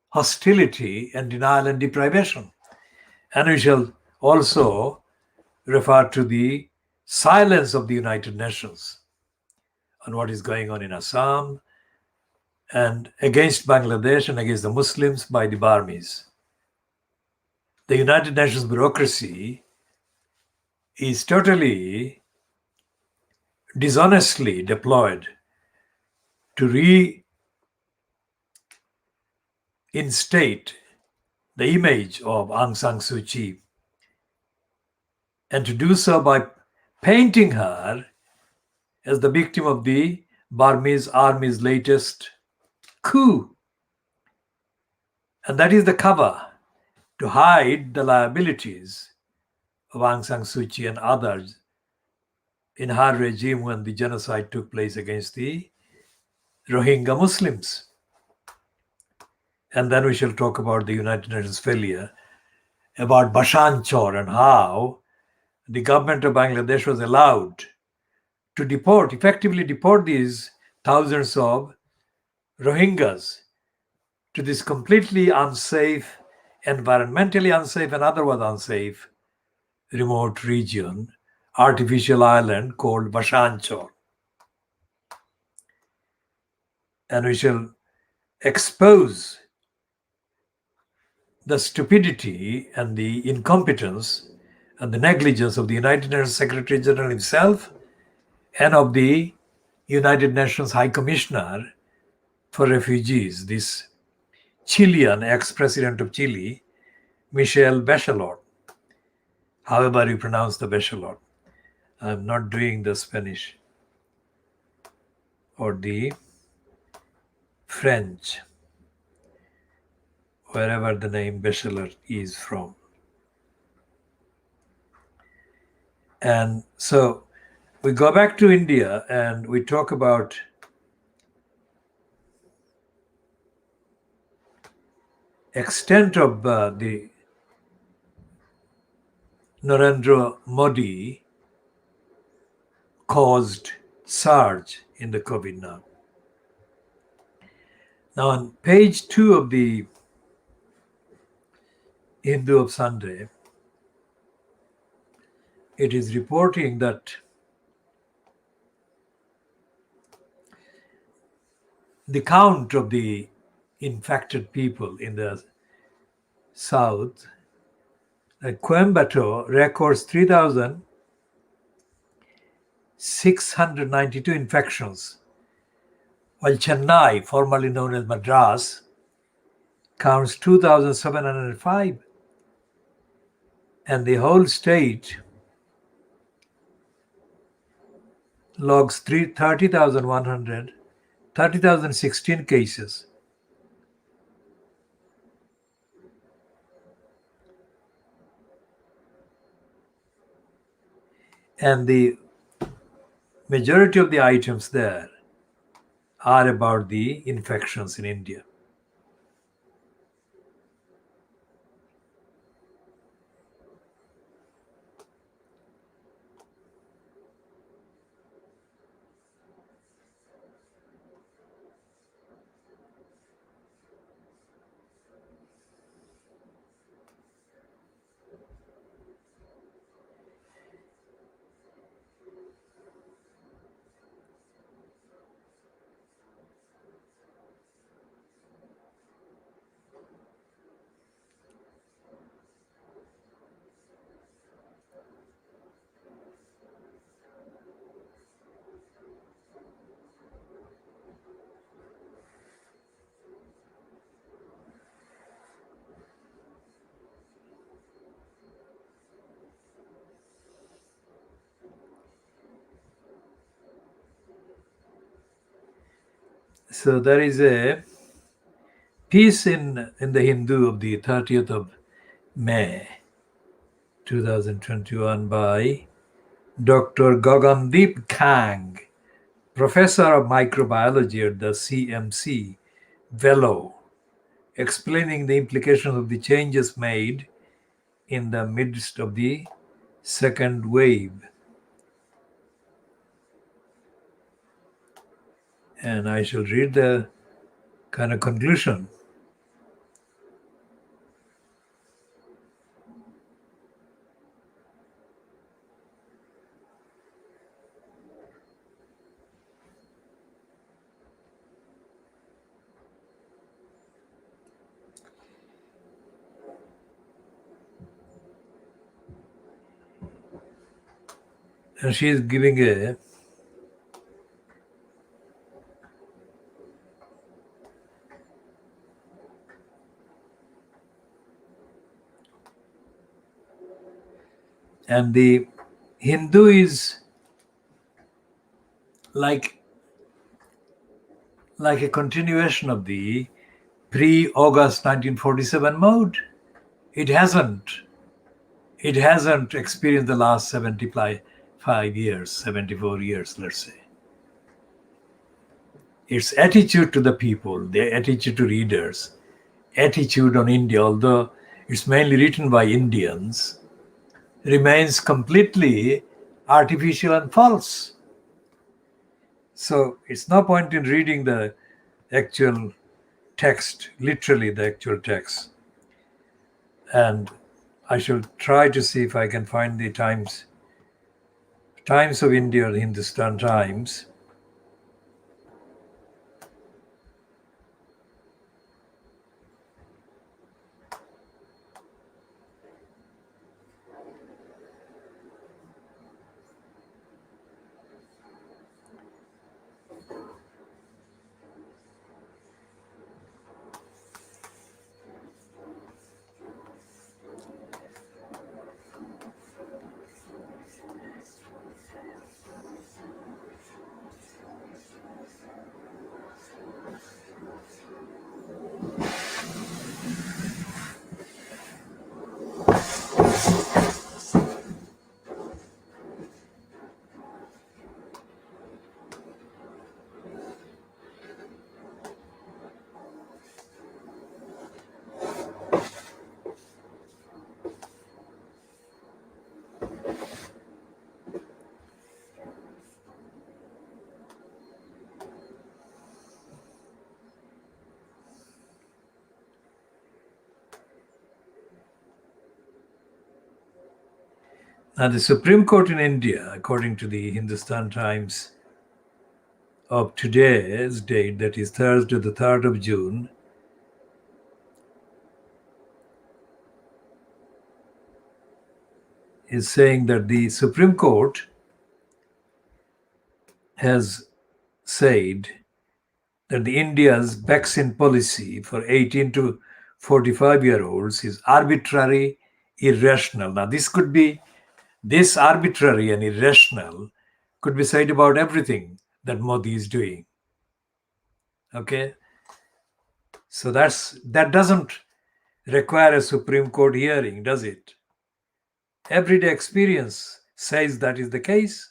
hostility and denial and deprivation. And we shall also refer to the silence of the United Nations on what is going on in Assam and against Bangladesh and against the Muslims by the Burmese. The United Nations bureaucracy is totally dishonestly deployed to reinstate the image of Aung San Suu Kyi, and to do so by painting her as the victim of the Burmese army's latest coup. And that is the cover to hide the liabilities of Aung San Suu Kyi and others in her regime when the genocide took place against the Rohingya Muslims. And then we shall talk about the United Nations failure, about Bashan Chor and how the government of Bangladesh was allowed to effectively deport these thousands of Rohingyas to this completely unsafe, environmentally unsafe and otherwise unsafe remote region, artificial island called Bashan Chor. And we shall expose the stupidity and the incompetence and the negligence of the United Nations Secretary General himself and of the United Nations High Commissioner for Refugees, this Chilean ex-president of Chile, Michelle Bachelet, however you pronounce the Bachelet. I'm not doing the Spanish or the French, wherever the name Bachelet is from. And so we go back to India and we talk about extent of the Narendra Modi caused surge in the COVID now. Now on page 2 of the Hindu of Sunday, it is reporting that the count of the infected people in the south, like Coimbatore records 3,692 infections, while Chennai, formerly known as Madras, counts 2,705. And the whole state logs 30,016 cases. And the majority of the items there are about the infections in India. So there is a piece in the Hindu of the 30th of May 2021 by Dr. Gagandeep Kang, professor of microbiology at the CMC, Velo, explaining the implications of the changes made in the midst of the second wave. And I shall read the kind of conclusion. And she is giving a and the Hindu is like a continuation of the pre-August 1947 mode. It hasn't experienced the last 75 years, 74 years, let's say. Its attitude to the people, their attitude to readers, attitude on India, although it's mainly written by Indians, remains completely artificial and false. So it's no point in reading the actual text, literally the actual text. And I shall try to see if I can find the Times of India, the Hindustan Times. Now, the Supreme Court in India, according to the Hindustan Times of today's date, that is Thursday, the 3rd of June, is saying that the Supreme Court has said that the India's vaccine policy for 18 to 45-year-olds is arbitrary, irrational. Now, this arbitrary and irrational could be said about everything that Modi is doing. Okay? So that doesn't require a Supreme Court hearing, does it? Everyday experience says that is the case.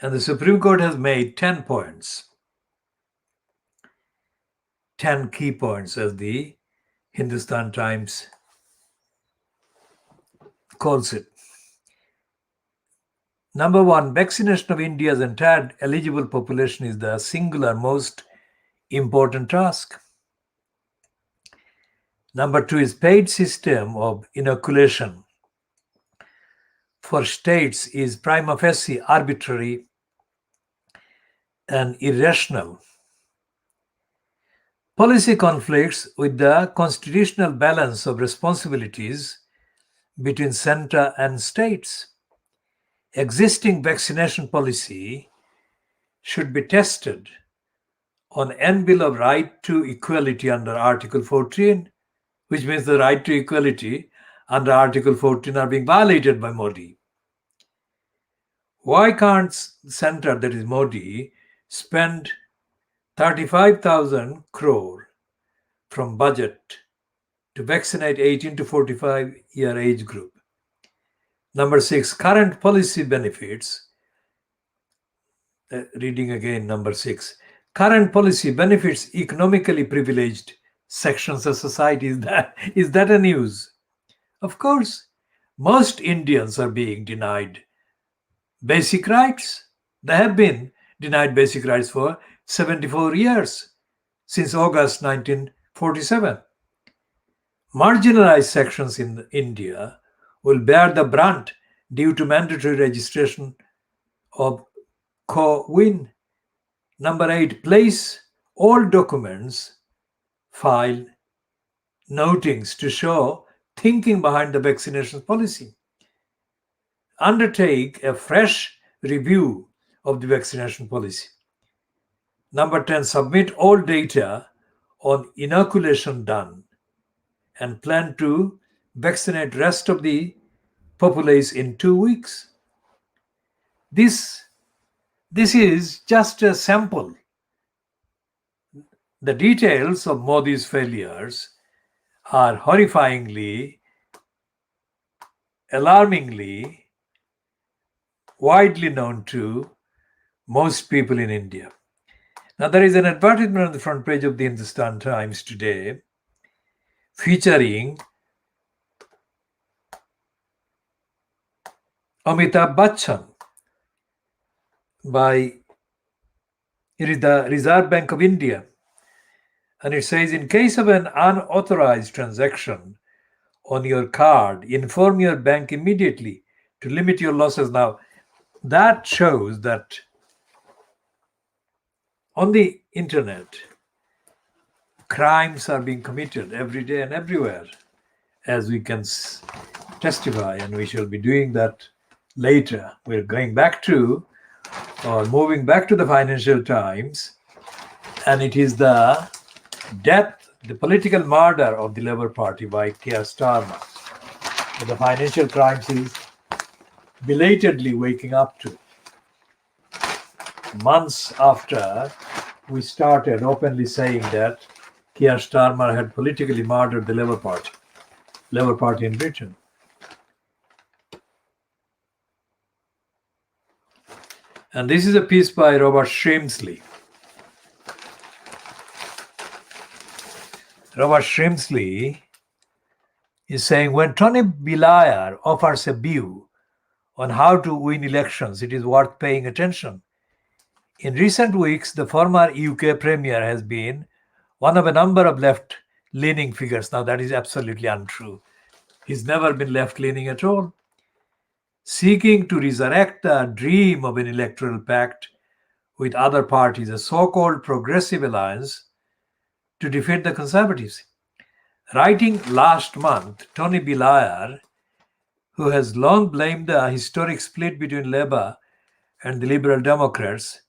And the Supreme Court has made 10 points, 10 key points, as the Hindustan Times calls it. Number one, vaccination of India's entire eligible population is the singular most important task. Number two is paid system of inoculation for states is prima facie arbitrary and irrational. Policy conflicts with the constitutional balance of responsibilities between center and states. Existing vaccination policy should be tested on anvil of right to equality under Article 14 which means the right to equality under Article 14 are being violated by Modi. Why can't center, that is Modi, spend 35,000 crore from budget to vaccinate 18 to 45 year age group? Number 6, current policy benefits. Reading again, number 6. Current policy benefits economically privileged sections of society. Is that a news? Of course, most Indians are being denied basic rights. They have been denied basic rights for 74 years, since August 1947. Marginalized sections in India will bear the brunt due to mandatory registration of co-win. Number 8, place all documents, file notings to show thinking behind the vaccination policy. Undertake a fresh review of the vaccination policy. Number 10, submit all data on inoculation done and plan to vaccinate rest of the populace in 2 weeks. This is just a sample. The details of Modi's failures are horrifyingly, alarmingly widely known to most people in India. Now, there is an advertisement on the front page of the Hindustan Times today featuring Amitabh Bachchan by the Reserve Bank of India. And it says, in case of an unauthorized transaction on your card, inform your bank immediately to limit your losses. Now, that shows that on the internet, crimes are being committed every day and everywhere, as we can testify, and we shall be doing that later. We're going back to, or moving back to the Financial Times, and it is the death, the political murder of the Labour Party by Keir Starmer. The Financial Times is belatedly waking up to, months after we started openly saying that Keir Starmer had politically murdered the Labour Party in Britain. And this is a piece by Robert Shrimsley. Robert Shrimsley is saying, when Tony Blair offers a view on how to win elections, it is worth paying attention. In recent weeks, the former UK Premier has been one of a number of left-leaning figures. Now, that is absolutely untrue. He's never been left-leaning at all. Seeking to resurrect the dream of an electoral pact with other parties, a so-called progressive alliance, to defeat the Conservatives. Writing last month, Tony Blair, who has long blamed the historic split between Labour and the Liberal Democrats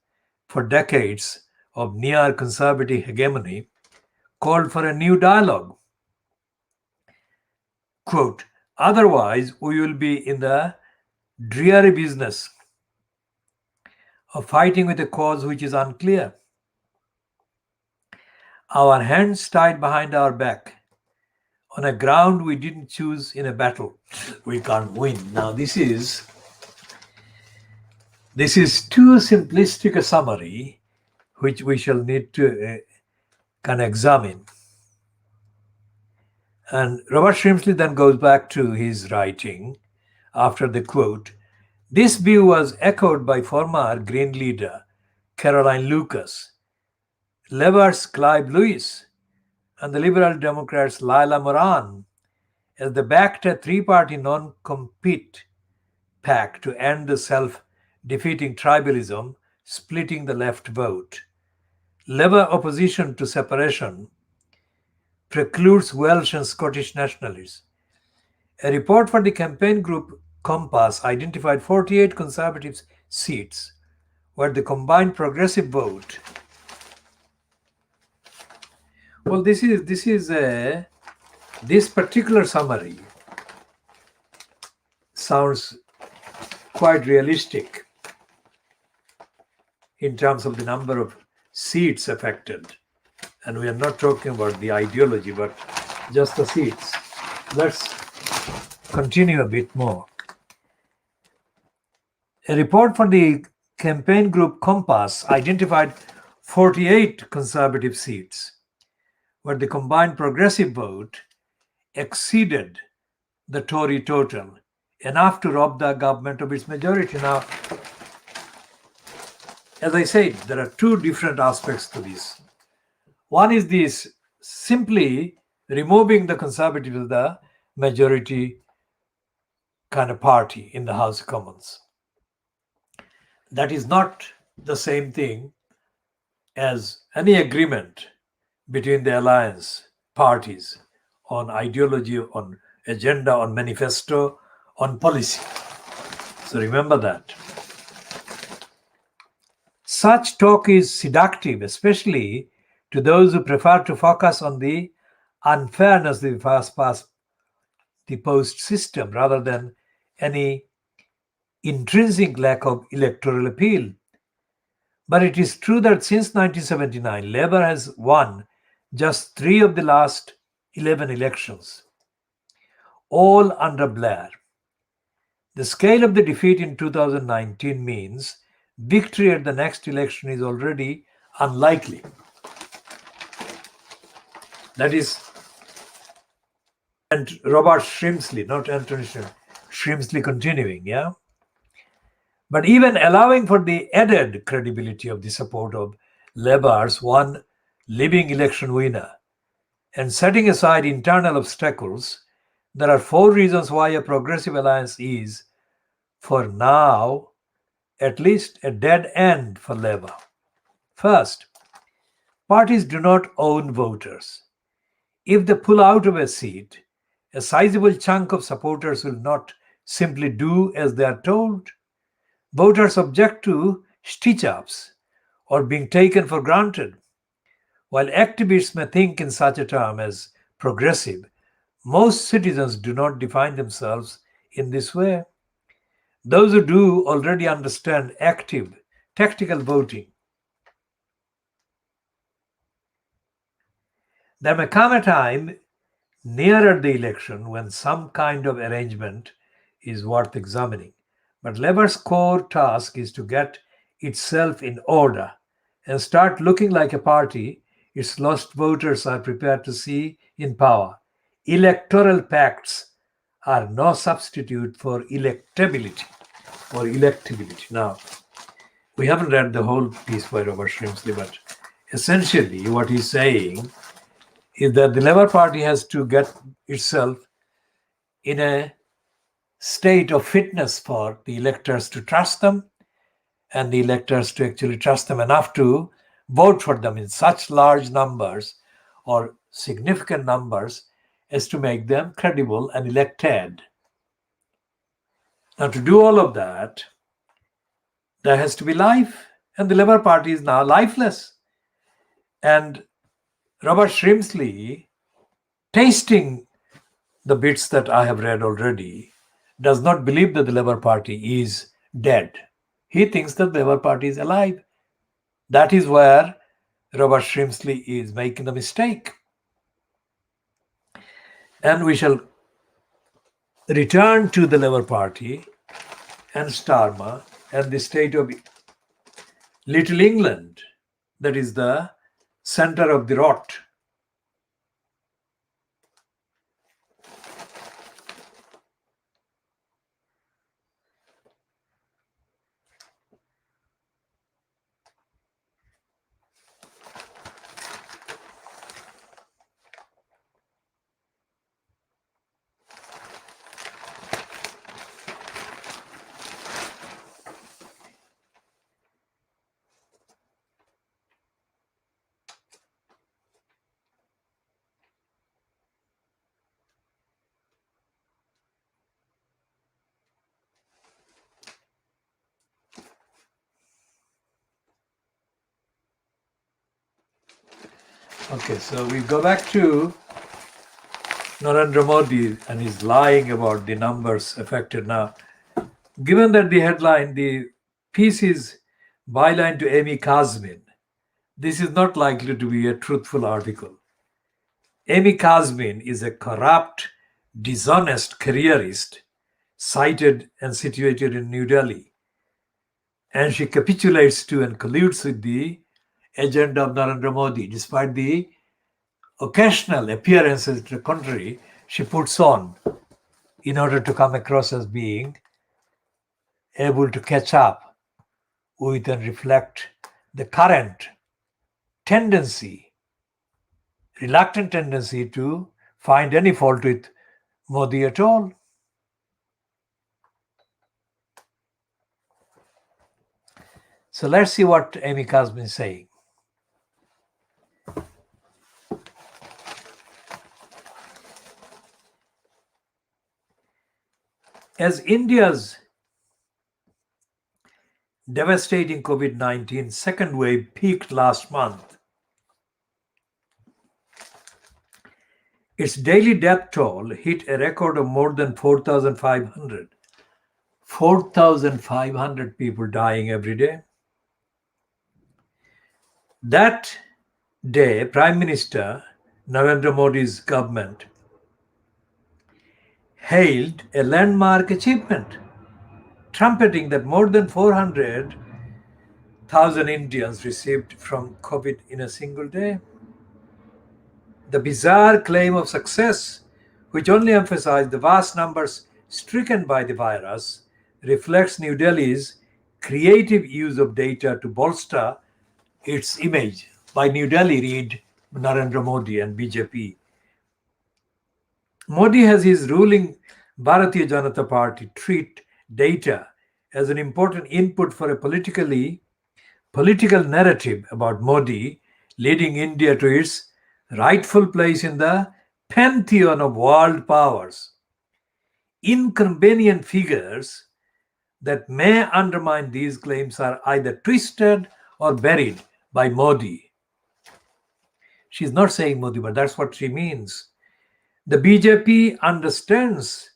for decades of near-conservative hegemony, called for a new dialogue. Quote, otherwise we will be in the dreary business of fighting with a cause which is unclear. Our hands tied behind our back on a ground we didn't choose in a battle. We can't win. Now, this is too simplistic a summary, which we shall need to examine. And Robert Shrimsley then goes back to his writing after the quote. This view was echoed by former Green leader Caroline Lucas, Labour's Clive Lewis, and the Liberal Democrats' Laila Moran, as they backed a three-party non-compete pact to end the self-defeating tribalism splitting the left vote. Labour opposition to separation precludes Welsh and Scottish nationalists. A report for the campaign group Compass identified 48 Conservative seats where the combined progressive vote. Well, this is a This particular summary sounds quite realistic in terms of the number of seats affected. And we are not talking about the ideology, but just the seats. Let's continue a bit more. A report from the campaign group Compass identified 48 conservative seats, where the combined progressive vote exceeded the Tory total, enough to rob the government of its majority. Now, as I said, there are two different aspects to this. One is this simply removing the Conservatives as the majority kind of party in the House of Commons. That is not the same thing as any agreement between the alliance parties on ideology, on agenda, on manifesto, on policy. So remember that. Such talk is seductive, especially to those who prefer to focus on the unfairness of the fast past the post system rather than any intrinsic lack of electoral appeal. But it is true that since 1979, Labour has won just 3 of the last 11 elections, all under Blair. The scale of the defeat in 2019 means victory at the next election is already unlikely. That is, and Robert Shrimsley, not Anthony Shrimsley continuing, yeah? But even allowing for the added credibility of the support of Labour's one living election winner and setting aside internal obstacles, there are 4 reasons why a progressive alliance is, for now, at least a dead end for Labour. First, parties do not own voters. If they pull out of a seat, a sizable chunk of supporters will not simply do as they are told. Voters object to stitch-ups or being taken for granted. While activists may think in such a term as progressive, most citizens do not define themselves in this way. Those who do already understand active, tactical voting. There may come a time nearer the election when some kind of arrangement is worth examining. But Labour's core task is to get itself in order and start looking like a party its lost voters are prepared to see in power. Electoral pacts are no substitute for electability or electability. Now, we haven't read the whole piece by Robert Shrimsley, but essentially what he's saying is that the Labour Party has to get itself in a state of fitness for the electors to trust them and the electors to actually trust them enough to vote for them in such large numbers or significant numbers as to make them credible and elected. Now, to do all of that, there has to be life, and the Labour Party is now lifeless. And Robert Shrimsley, tasting the bits that I have read already, does not believe that the Labour Party is dead. He thinks that the Labour Party is alive. That is where Robert Shrimsley is making the mistake. And we shall return to the Labour Party and Starmer and the state of Little England, that is the center of the rot. Okay, so we go back to Narendra Modi and he's lying about the numbers affected now. Given that the headline, the piece is byline to Amy Kazmin, this is not likely to be a truthful article. Amy Kazmin is a corrupt, dishonest careerist cited and situated in New Delhi. And she capitulates to and colludes with the agenda of Narendra Modi, despite the occasional appearances to the contrary she puts on in order to come across as being able to catch up with and reflect the current tendency, reluctant tendency to find any fault with Modi at all. So let's see what Amy Kazmin is saying. As India's devastating COVID-19 second wave peaked last month, its daily death toll hit a record of more than 4,500. 4,500 people dying every day. That day, Prime Minister Narendra Modi's government hailed a landmark achievement, trumpeting that more than 400,000 Indians received from COVID in a single day. The bizarre claim of success, which only emphasized the vast numbers stricken by the virus, reflects New Delhi's creative use of data to bolster its image. By New Delhi, read Narendra Modi and BJP. Modi has his ruling Bharatiya Janata Party treat data as an important input for a political narrative about Modi, leading India to its rightful place in the pantheon of world powers. Inconvenient figures that may undermine these claims are either twisted or buried by Modi. She's not saying Modi, but that's what she means. The BJP understands.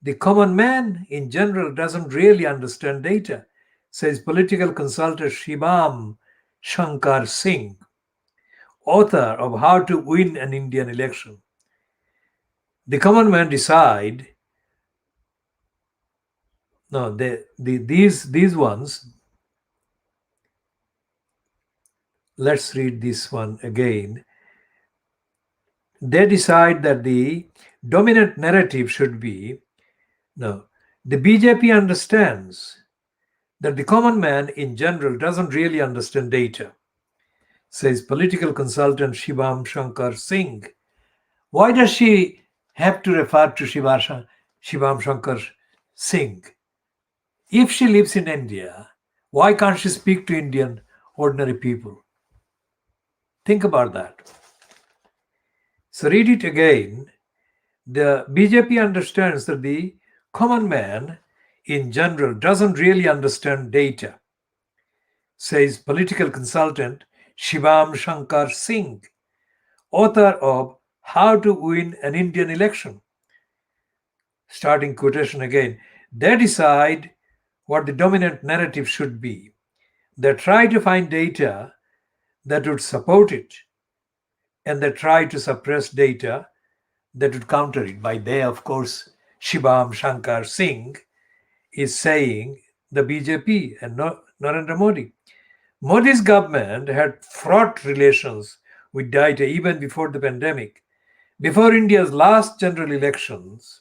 The common man in general doesn't really understand data, says political consultant Shibam Shankar Singh, author of How to Win an Indian Election. The common man decide. No, these ones. Let's read this one again. They decide that the dominant narrative should be. No, the BJP understands that the common man in general doesn't really understand data, says political consultant Shibam Shankar Singh. Why does she have to refer to Shibam Shankar Singh? If she lives in India, why can't she speak to Indian ordinary people? Think about that. So read it again. The BJP understands that the common man in general doesn't really understand data, says political consultant Shibam Shankar Singh, author of How to Win an Indian Election. Starting quotation again. They decide what the dominant narrative should be. They try to find data that would support it, and they try to suppress data that would counter it. By they, of course, Shibam Shankar Singh is saying the BJP and Narendra Modi. Modi's government had fraught relations with data even before the pandemic. Before India's last general elections,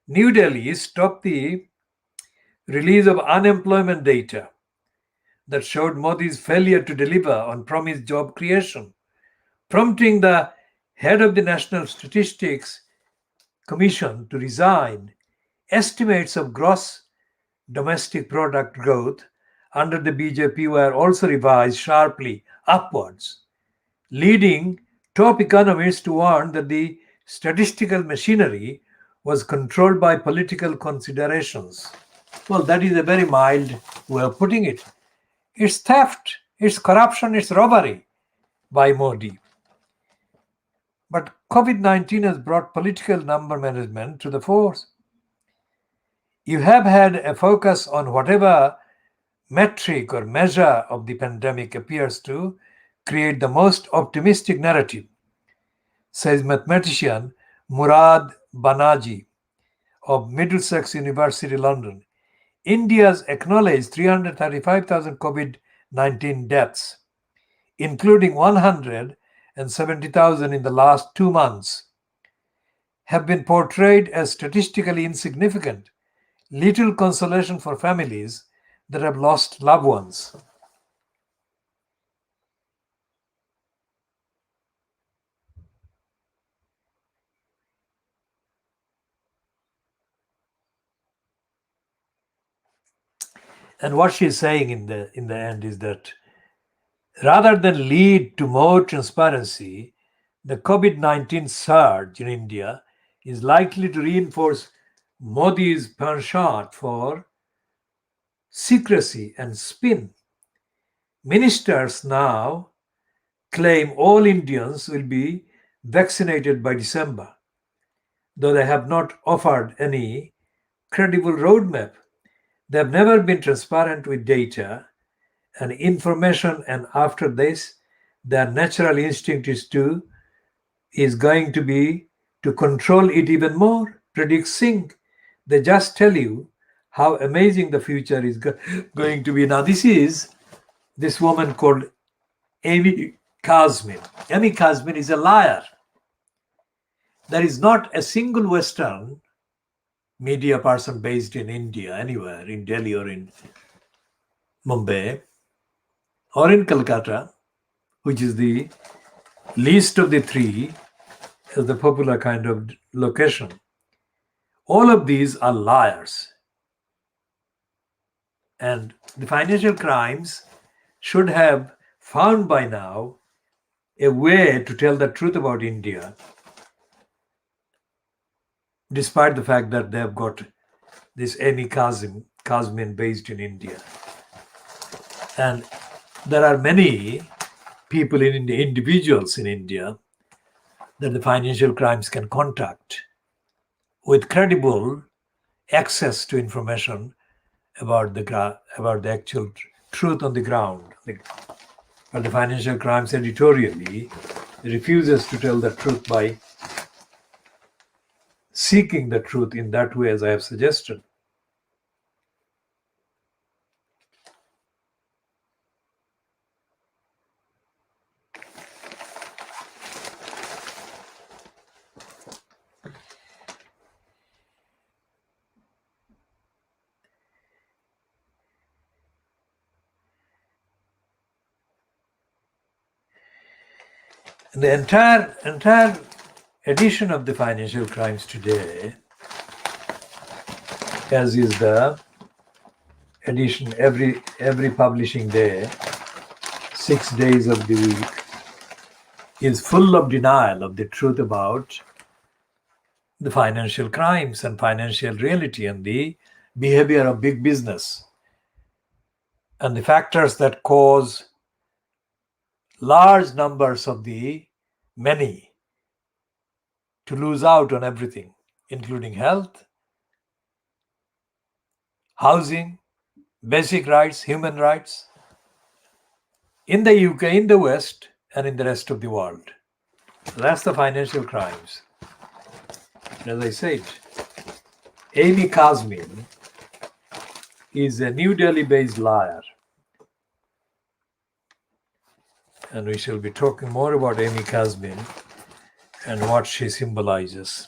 New Delhi stopped the release of unemployment data that showed Modi's failure to deliver on promised job creation, prompting the head of the National Statistics Commission to resign. Estimates of gross domestic product growth under the BJP were also revised sharply upwards, leading top economists to warn that the statistical machinery was controlled by political considerations. Well, that is a very mild way of putting it. It's theft, it's corruption, it's robbery by Modi. But COVID-19 has brought political number management to the fore. You have had a focus on whatever metric or measure of the pandemic appears to create the most optimistic narrative, says mathematician Murad Banaji of Middlesex University, London. India's acknowledged 335,000 COVID 19 deaths, including 170,000 in the last 2 months, have been portrayed as statistically insignificant, little consolation for families that have lost loved ones. And what she's saying in the end is that rather than lead to more transparency, the COVID-19 surge in India is likely to reinforce Modi's penchant for secrecy and spin. Ministers now claim all Indians will be vaccinated by December, though they have not offered any credible roadmap. They have never been transparent with data and information, and after this, their natural instinct is going to be to control it even more, predict Singh. They just tell you how amazing the future is going to be. Now, this is this woman called Amy Kazmin. Amy Kazmin is a liar. There is not a single Western media person based in India, anywhere, in Delhi or in Mumbai or in Calcutta, which is the least of the three as the popular kind of location. All of these are liars. And the financial crimes should have found by now a way to tell the truth about India, despite the fact that they have got this Amy Kazmin based in India. And there are many people in India, individuals in India, that the financial crimes can contact with credible access to information about the actual truth on the ground. But the financial crimes editorially refuses to tell the truth by seeking the truth in that way, as I have suggested. And the entire edition of the financial crimes today, as is the edition every publishing day, 6 days of the week, is full of denial of the truth about the financial crimes and financial reality and the behavior of big business and the factors that cause large numbers of the many to lose out on everything, including health, housing, basic rights, human rights, in the UK, in the West, and in the rest of the world. So that's the financial crimes. As I said, Amy Kazmin is a New Delhi-based liar. And we shall be talking more about Amy Kazmin and what she symbolizes.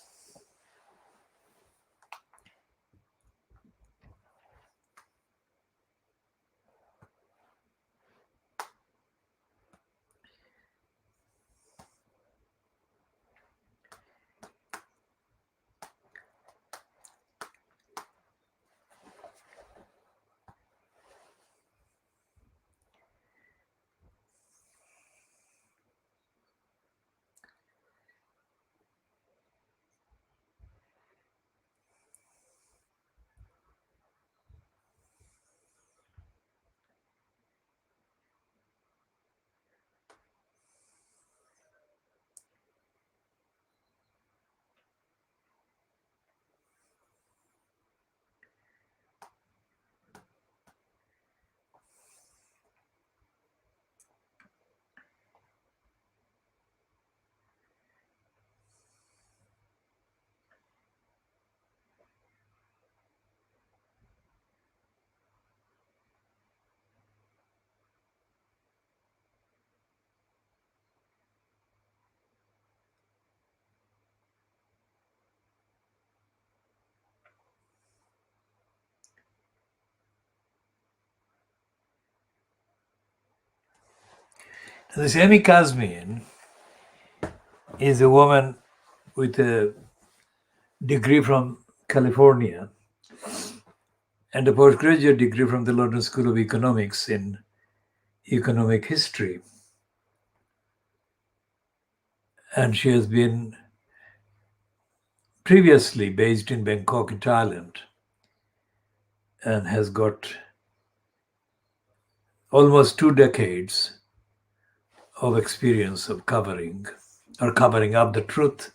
This Amy Kazmin is a woman with a degree from California and a postgraduate degree from the London School of Economics in economic history. And she has been previously based in Bangkok, in Thailand, and has got almost 2 decades of experience of covering up the truth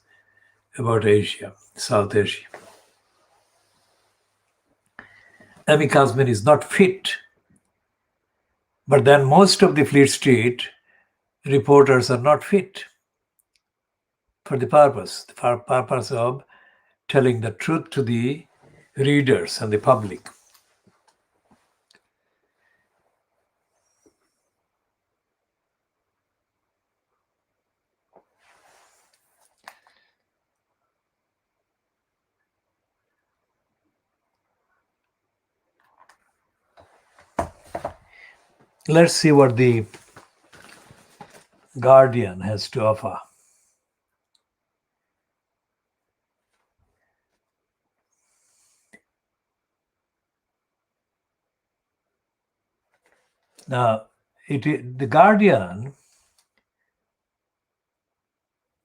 about Asia, South Asia. Amy Kazmin is not fit, but then most of the Fleet Street reporters are not fit for the purpose of telling the truth to the readers and the public. Let's see what the Guardian has to offer. Now, the Guardian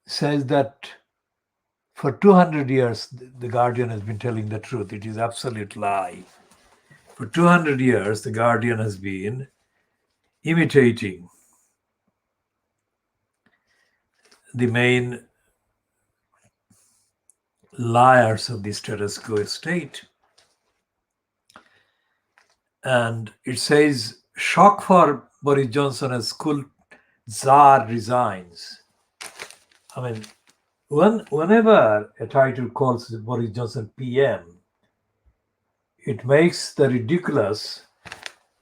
says that for 200 years, the Guardian has been telling the truth. It is absolute lie. For 200 years, the Guardian has been imitating the main liars of the status quo state. And it says, shock for Boris Johnson as school czar resigns. I mean, whenever a title calls Boris Johnson PM, it makes the ridiculous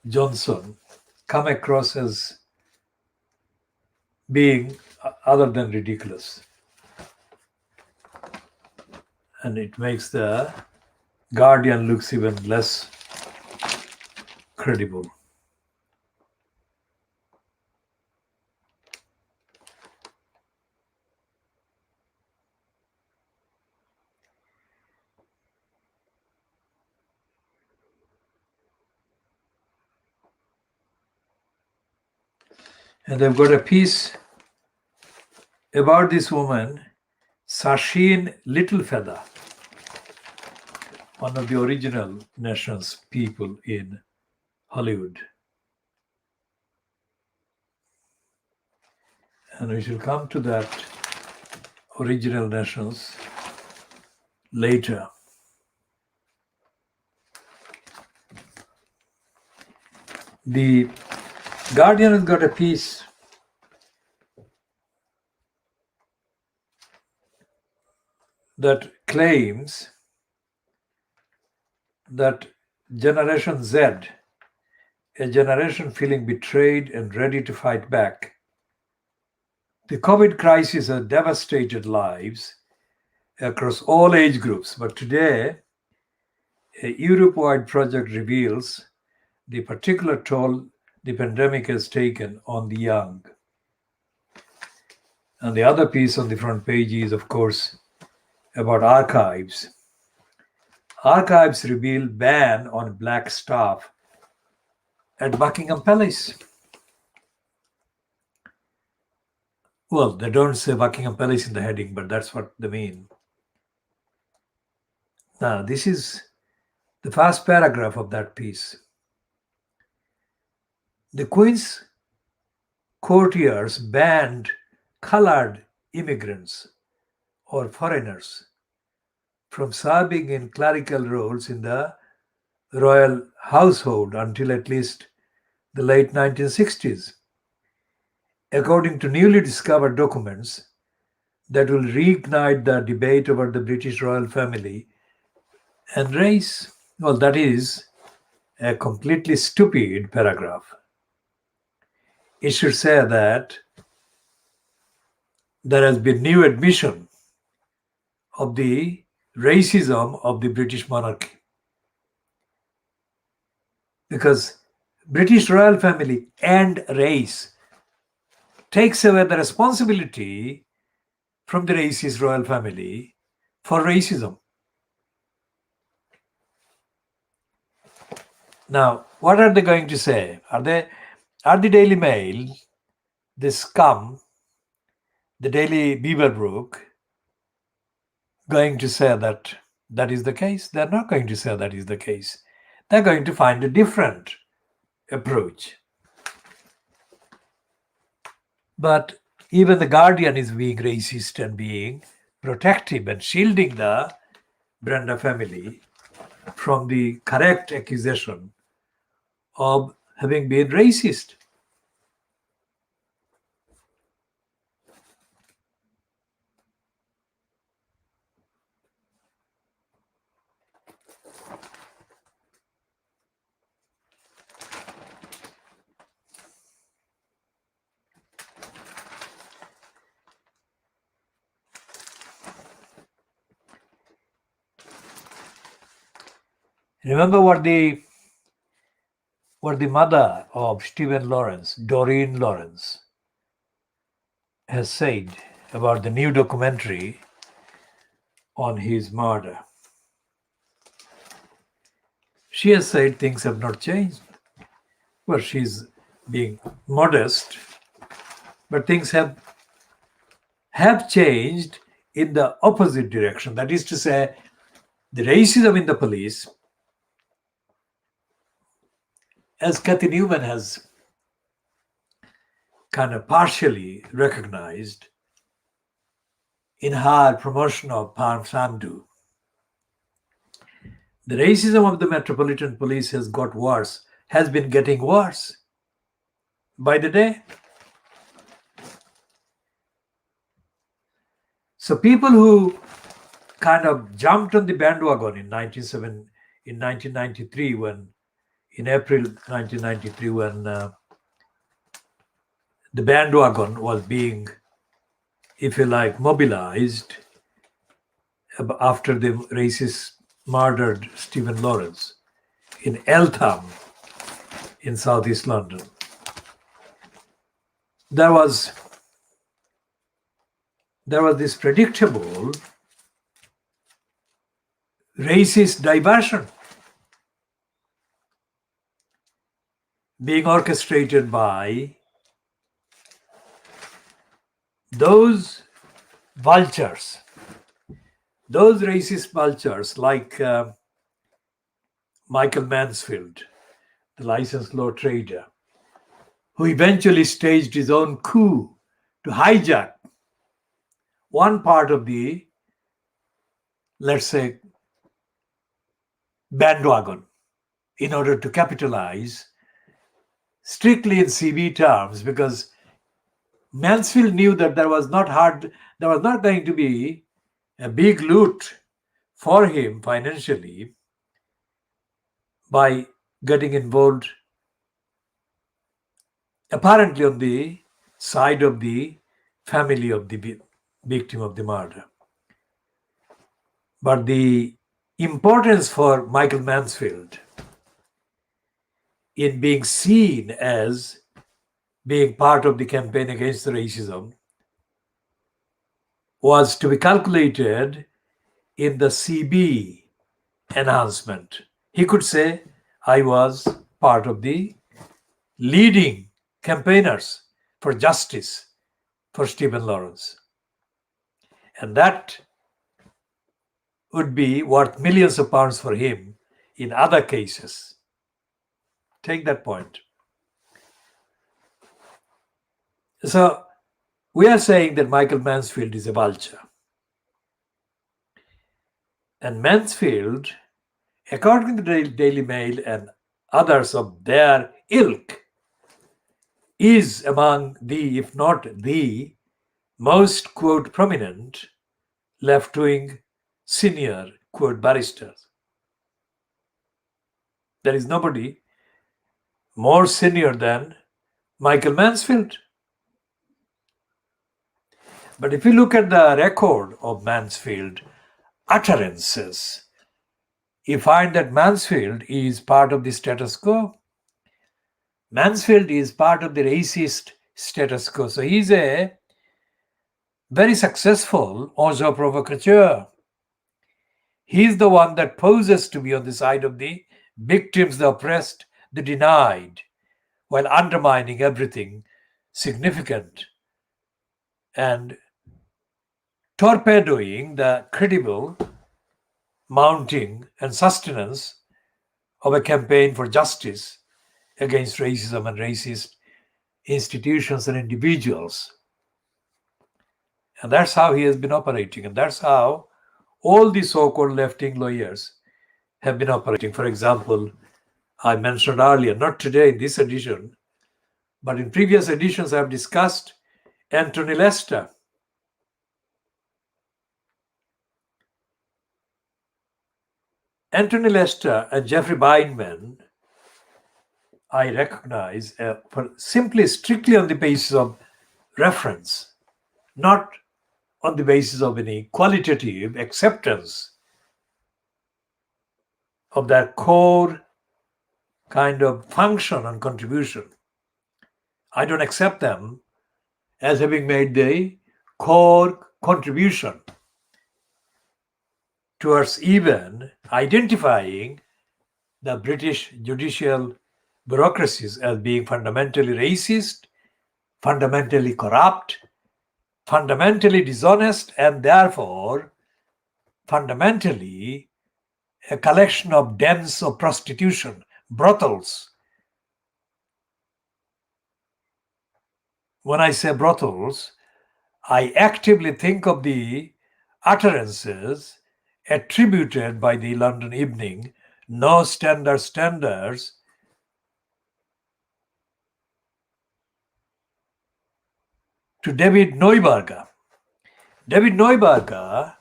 Johnson come across as being other than ridiculous. And it makes the Guardian looks even less credible. And they've got a piece about this woman, Sachin Littlefeather, one of the original Nations people in Hollywood. And we shall come to that original Nations later. The Guardian has got a piece that claims that Generation Z, a generation feeling betrayed and ready to fight back. The COVID crisis has devastated lives across all age groups, but today, a Europe-wide project reveals the particular toll the pandemic has taken on the young. And the other piece on the front page is, of course, about archives. Archives reveal ban on black staff at Buckingham Palace. Well, they don't say Buckingham Palace in the heading, but that's what they mean. Now, this is the first paragraph of that piece. The Queen's courtiers banned colored immigrants or foreigners from serving in clerical roles in the royal household until at least the late 1960s. According to newly discovered documents that will reignite the debate over the British royal family and race. Well, that is a completely stupid paragraph. It should say that there has been new admission of the racism of the British monarchy. Because British royal family and race takes away the responsibility from the racist royal family for racism. Now, what are they going to say? Are the Daily Mail, the scum, the Daily Beaverbrook, going to say that that is the case? They're not going to say that is the case. They're going to find a different approach. But even the Guardian is being racist and being protective and shielding the Brenda family from the correct accusation of having been racist. Remember what the mother of Stephen Lawrence, Doreen Lawrence, has said about the new documentary on his murder. She has said things have not changed. Well, she's being modest, but things have changed in the opposite direction. That is to say, the racism in the police, as Kathy Newman has kind of partially recognized in her promotion of Palm Sandu, the racism of the Metropolitan Police has been getting worse by the day. So people who kind of jumped on the bandwagon in 1993 in April 1993 when the bandwagon was being, if you like, mobilized after the racist murdered Stephen Lawrence in Eltham in southeast London. There was this predictable racist diversion being orchestrated by those vultures, those racist vultures like Michael Mansfield, the licensed law trader, who eventually staged his own coup to hijack one part of the, let's say, bandwagon in order to capitalize strictly in CB terms, because Mansfield knew that there was not going to be a big loot for him financially by getting involved apparently on the side of the family of the victim of the murder. But the importance for Michael Mansfield in being seen as being part of the campaign against the racism was to be calculated in the CB enhancement. He could say, I was part of the leading campaigners for justice for Stephen Lawrence. And that would be worth millions of pounds for him in other cases. Take that point. So we are saying that Michael Mansfield is a vulture. And Mansfield, according to the Daily Mail and others of their ilk, is among the, if not the, most, quote, prominent left-wing senior, quote, barristers. There is nobody more senior than Michael Mansfield. But if you look at the record of Mansfield utterances, you find that Mansfield is part of the status quo. Mansfield is part of the racist status quo. So he's a very successful auteur provocateur. He's the one that poses to be on the side of the victims, the oppressed, the denied, while undermining everything significant and torpedoing the credible mounting and sustenance of a campaign for justice against racism and racist institutions and individuals. And that's how he has been operating. And that's how all the so-called left-wing lawyers have been operating. For example, I mentioned earlier, not today in this edition, but in previous editions, I've discussed Anthony Lester. Anthony Lester and Jeffrey Bindman, I recognize for simply strictly on the basis of reference, not on the basis of any qualitative acceptance of their core kind of function and contribution. I don't accept them as having made the core contribution towards even identifying the British judicial bureaucracies as being fundamentally racist, fundamentally corrupt, fundamentally dishonest, and therefore fundamentally a collection of dens of prostitution, brothels. When I say brothels, I actively think of the utterances attributed by the London Evening, no standards, to David Neuberger. David Neuberger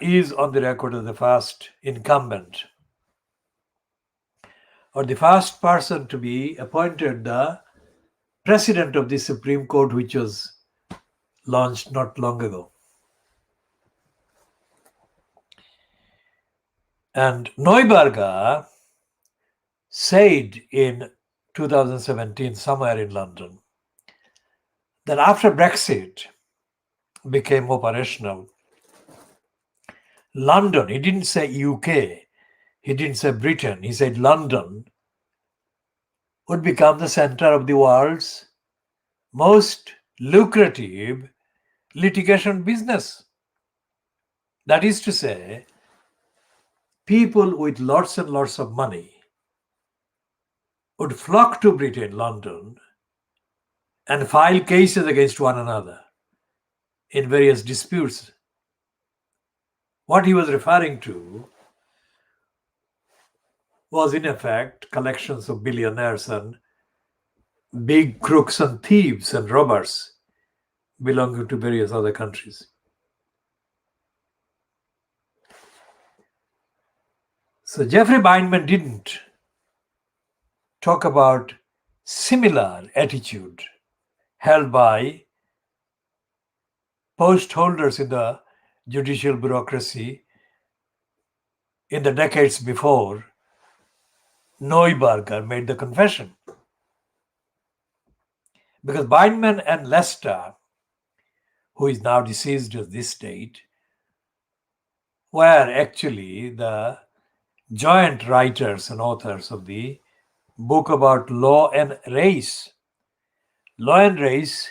is on the record as the first incumbent or the first person to be appointed the president of the Supreme Court, which was launched not long ago. And Neuberger said in 2017, somewhere in London, that after Brexit became operational, London, he didn't say UK, he didn't say Britain, he said London would become the center of the world's most lucrative litigation business. That is to say, people with lots and lots of money would flock to Britain, London, and file cases against one another in various disputes. What he was referring to was, in effect, collections of billionaires and big crooks and thieves and robbers belonging to various other countries. So Jeffrey Bindman didn't talk about similar attitude held by post holders in the judicial bureaucracy in the decades before Neuberger made the confession. Because Bindman and Lester, who is now deceased at this date, were actually the joint writers and authors of the book about law and race. Law and Race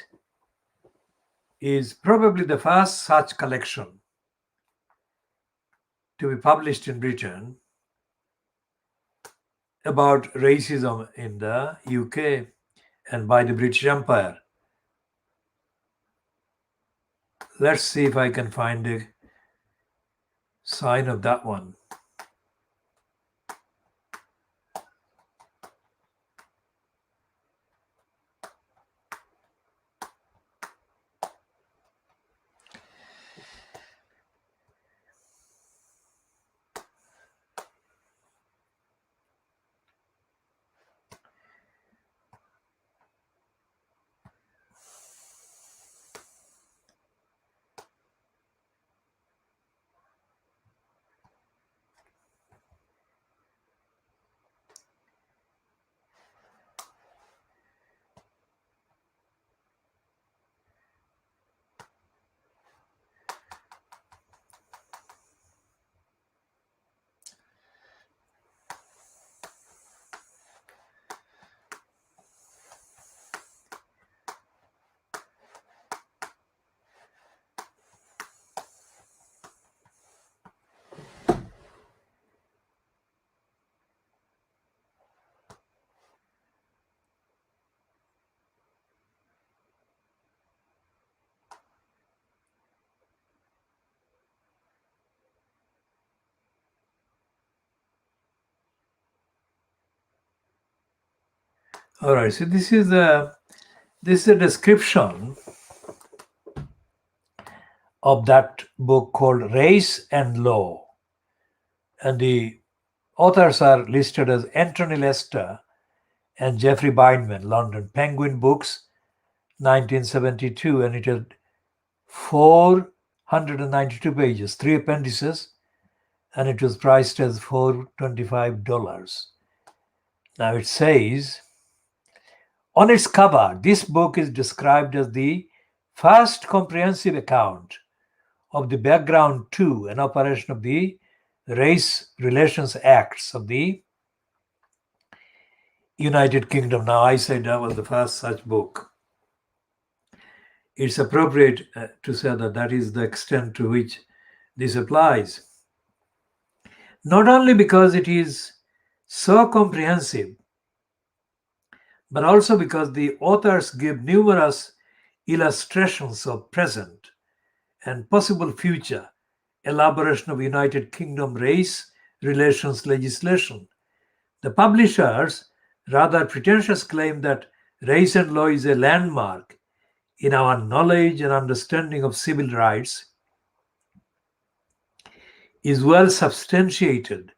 is probably the first such collection to be published in Britain about racism in the UK and by the British Empire. Let's see if I can find a sign of that one. All right. So this is a description of that book called Race and Law, and the authors are listed as Anthony Lester and Jeffrey Bindman, London, Penguin Books, 1972, and it had 492 pages, 3 appendices, and it was priced as $425. Now it says, on its cover, this book is described as the first comprehensive account of the background to an operation of the Race Relations Acts of the United Kingdom. Now, I said that was the first such book. It's appropriate to say that that is the extent to which this applies. Not only because it is so comprehensive, but also because the authors give numerous illustrations of present and possible future elaboration of United Kingdom race relations legislation. The publishers' rather pretentious claim that Race and Law is a landmark in our knowledge and understanding of civil rights is well substantiated,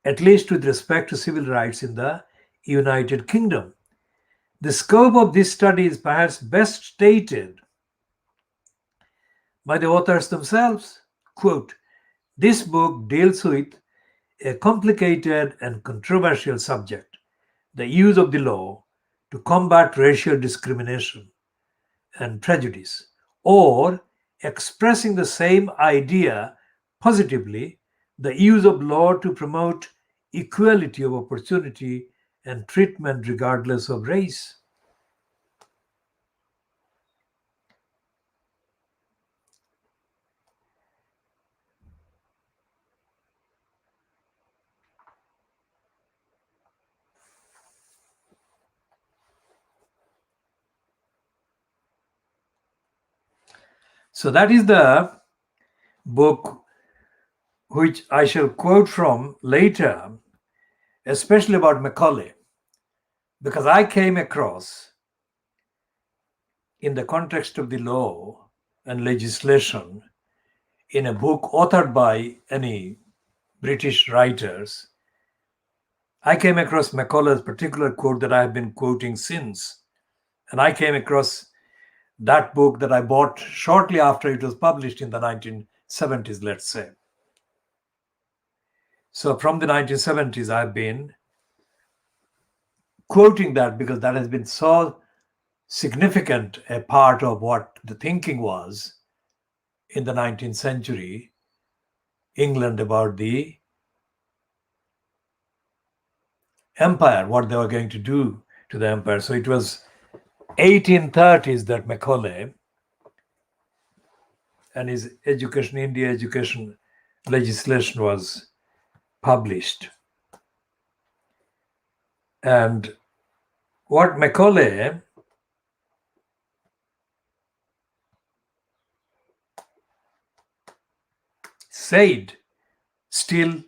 at least with respect to civil rights in the United Kingdom. The scope of this study is perhaps best stated by the authors themselves. Quote, this book deals with a complicated and controversial subject, the use of the law to combat racial discrimination and prejudice, or expressing the same idea positively, the use of law to promote equality of opportunity and treatment regardless of race. So that is the book which I shall quote from later, especially about Macaulay, because I came across, in the context of the law and legislation, in a book authored by any British writers, I came across Macaulay's particular quote that I have been quoting since. And I came across that book that I bought shortly after it was published in the 1970s, let's say. So from the 1970s, I've been quoting that because that has been so significant a part of what the thinking was in the 19th century England about the empire, what they were going to do to the empire. So it was 1830s that Macaulay and his education, India education legislation was published. And what Macaulay said still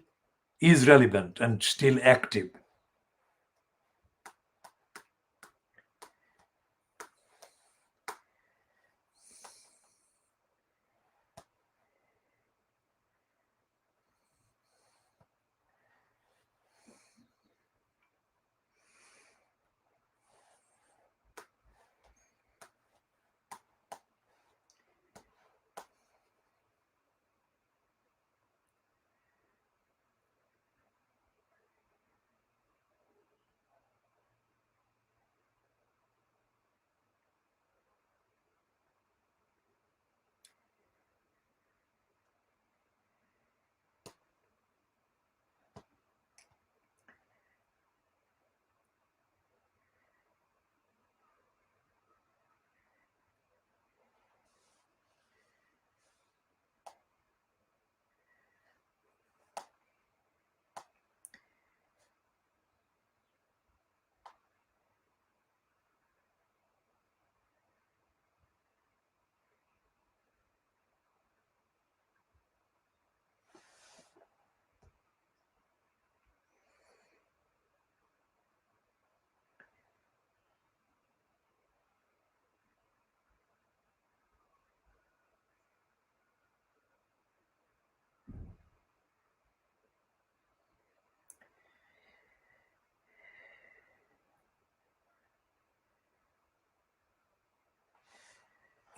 is relevant and still active.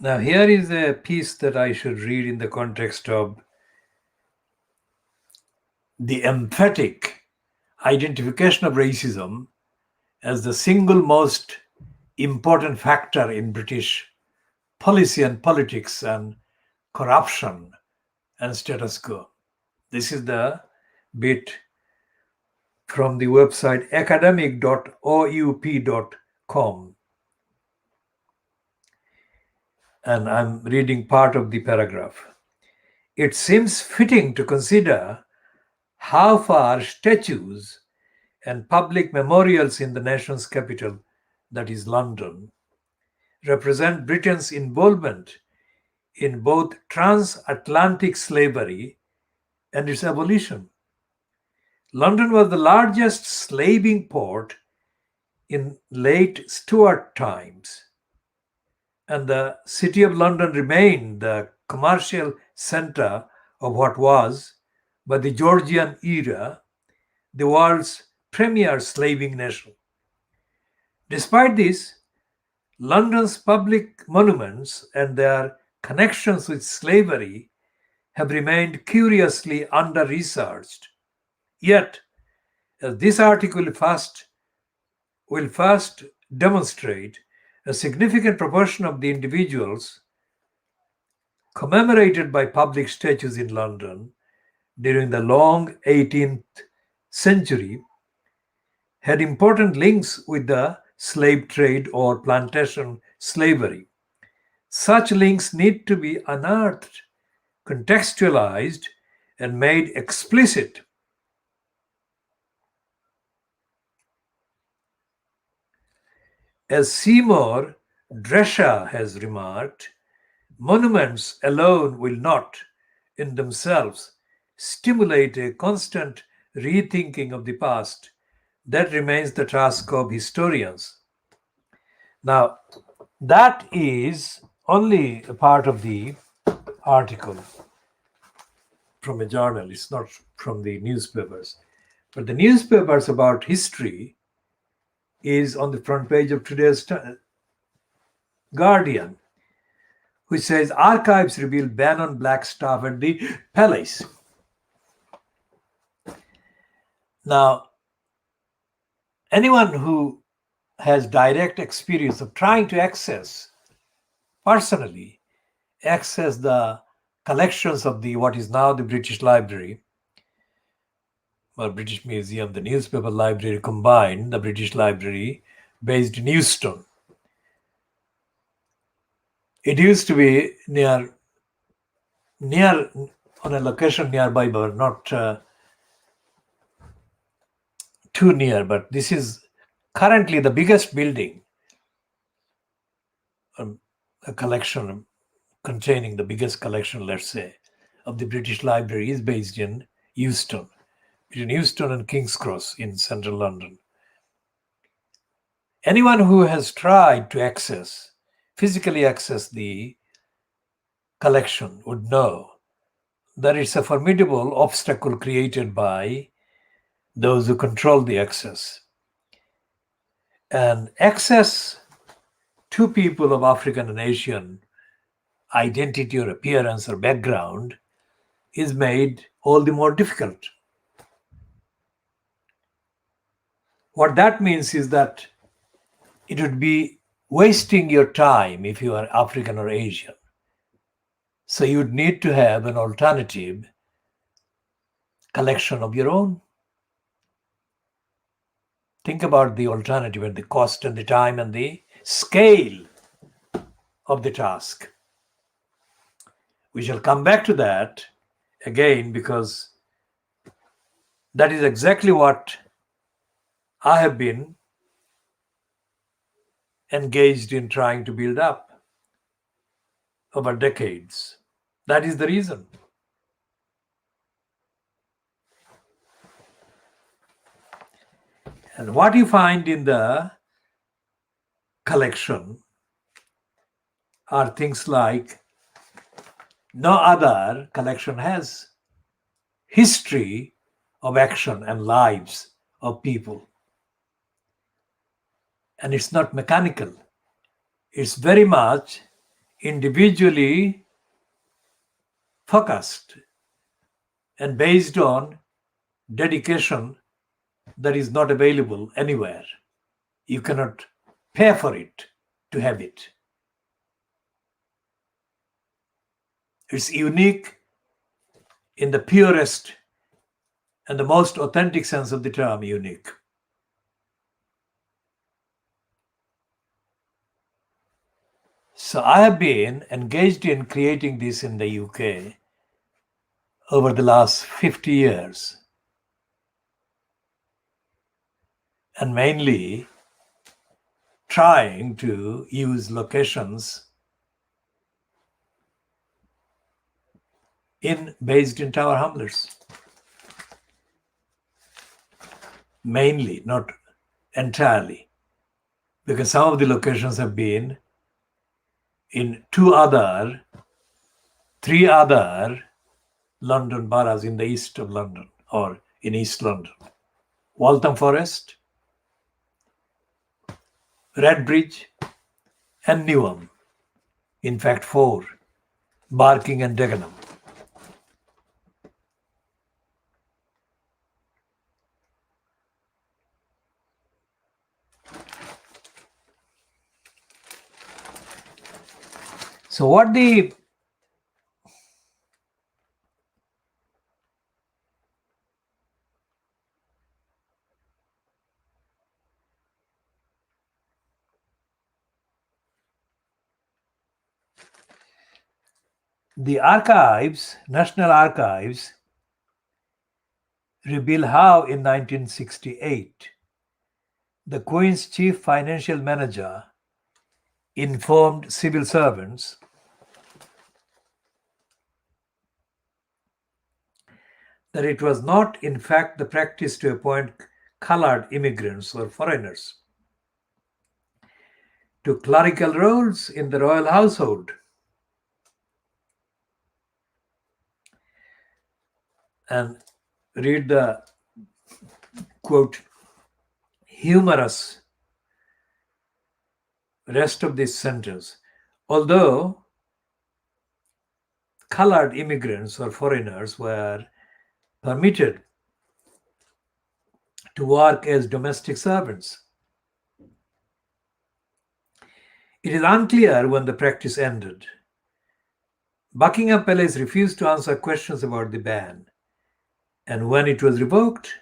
Now, here is a piece that I should read in the context of the emphatic identification of racism as the single most important factor in British policy and politics and corruption and status quo. This is the bit from the website academic.oup.com. And I'm reading part of the paragraph. It seems fitting to consider how far statues and public memorials in the nation's capital, that is London, represent Britain's involvement in both transatlantic slavery and its abolition. London was the largest slaving port in late Stuart times, and the city of London remained the commercial center of what was, by the Georgian era, the world's premier slaving nation. Despite this, London's public monuments and their connections with slavery have remained curiously under-researched. Yet, as this article will first demonstrate, a significant proportion of the individuals commemorated by public statues in London during the long 18th century had important links with the slave trade or plantation slavery. Such links need to be unearthed, contextualized, and made explicit. As Seymour Drescher has remarked, monuments alone will not, in themselves, stimulate a constant rethinking of the past. That remains the task of historians. Now, that is only a part of the article from a journal. It's not from the newspapers. But the newspapers about history is on the front page of today's Guardian, which says archives reveal ban on black staff at the palace. Now, anyone who has direct experience of trying to personally access the collections of the what is now the British Library or British Museum, the newspaper library combined, the British Library based in Euston. It used to be near on a location nearby, but not too near. But this is currently the biggest building, a collection containing the biggest collection, let's say, of the British Library is based in Euston, between Euston and King's Cross in central London. Anyone who has tried to physically access the collection would know that it's a formidable obstacle created by those who control the access. And access to people of African and Asian identity or appearance or background is made all the more difficult. What that means is that it would be wasting your time if you are African or Asian. So you would need to have an alternative collection of your own. Think about the alternative and the cost and the time and the scale of the task. We shall come back to that again, because that is exactly what I have been engaged in trying to build up over decades. That is the reason. And what you find in the collection are things like no other collection has history of action and lives of people. And it's not mechanical. It's very much individually focused and based on dedication that is not available anywhere. You cannot pay for it to have it. It's unique in the purest and the most authentic sense of the term unique. So I have been engaged in creating this in the UK over the last 50 years. And mainly trying to use locations based in Tower Hamlets. Mainly, not entirely, because some of the locations have been in three other London boroughs in the east of London or in East London. Waltham Forest, Redbridge, and Newham. In fact, 4, Barking and Dagenham. So what the archives, National Archives, reveal how in 1968 the Queen's chief financial manager informed civil servants that it was not in fact the practice to appoint colored immigrants or foreigners to clerical roles in the royal household. And read the quote humorous rest of this sentence. Although colored immigrants or foreigners were permitted to work as domestic servants, it is unclear when the practice ended. Buckingham Palace refused to answer questions about the ban, and when it was revoked,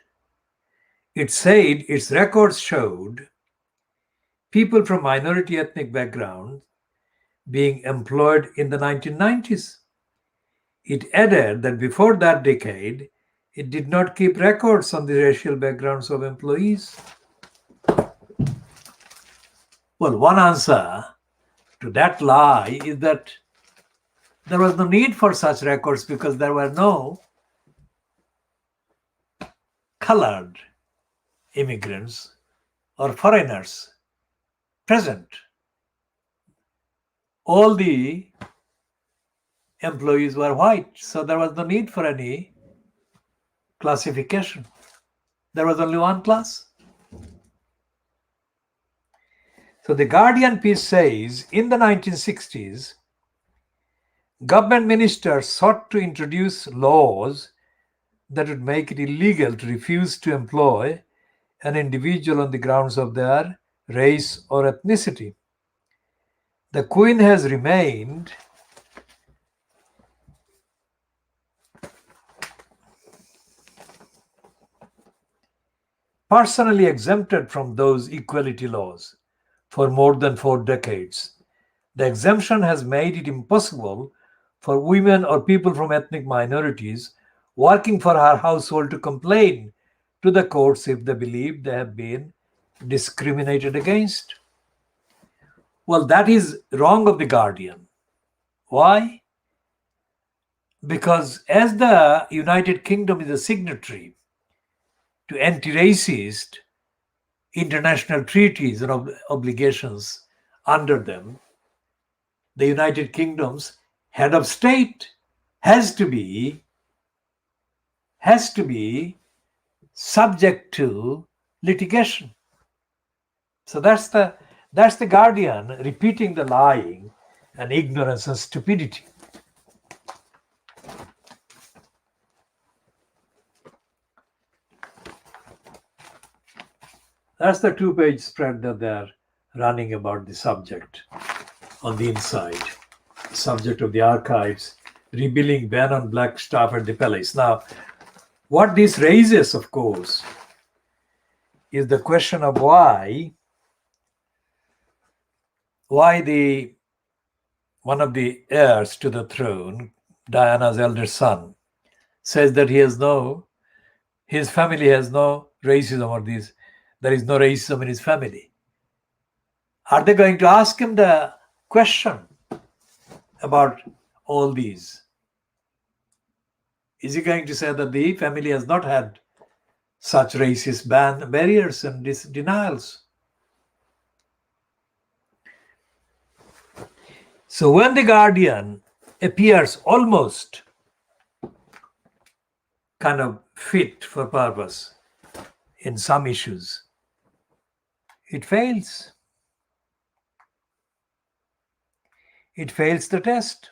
it said its records showed people from minority ethnic backgrounds being employed in the 1990s. It added that before that decade, it did not keep records on the racial backgrounds of employees. Well, one answer to that lie is that there was no need for such records because there were no colored immigrants or foreigners present. All the employees were white, so there was no need for any classification. There was only one class. So the Guardian piece says, in the 1960s, government ministers sought to introduce laws that would make it illegal to refuse to employ an individual on the grounds of their race or ethnicity. The Queen has remained personally exempted from those equality laws for more than 4 decades. The exemption has made it impossible for women or people from ethnic minorities working for her household to complain to the courts if they believe they have been discriminated against. Well, that is wrong of the Guardian. Why? Because as the United Kingdom is a signatory to anti-racist international treaties and obligations under them, the United Kingdom's head of state has to be subject to litigation. So that's the Guardian repeating the lying and ignorance and stupidity. That's the 2-page spread that they're running about the subject on the inside. Subject of the archives, revealing ban on black staff at the palace. Now, what this raises, of course, is the question of why one of the heirs to the throne, Diana's elder son, says that his family has no racism, or there is no racism in his family. Are they going to ask him the question about all these? Is he going to say that the family has not had such racist barriers and denials? So when the Guardian appears almost kind of fit for purpose in some issues, it fails. It fails the test.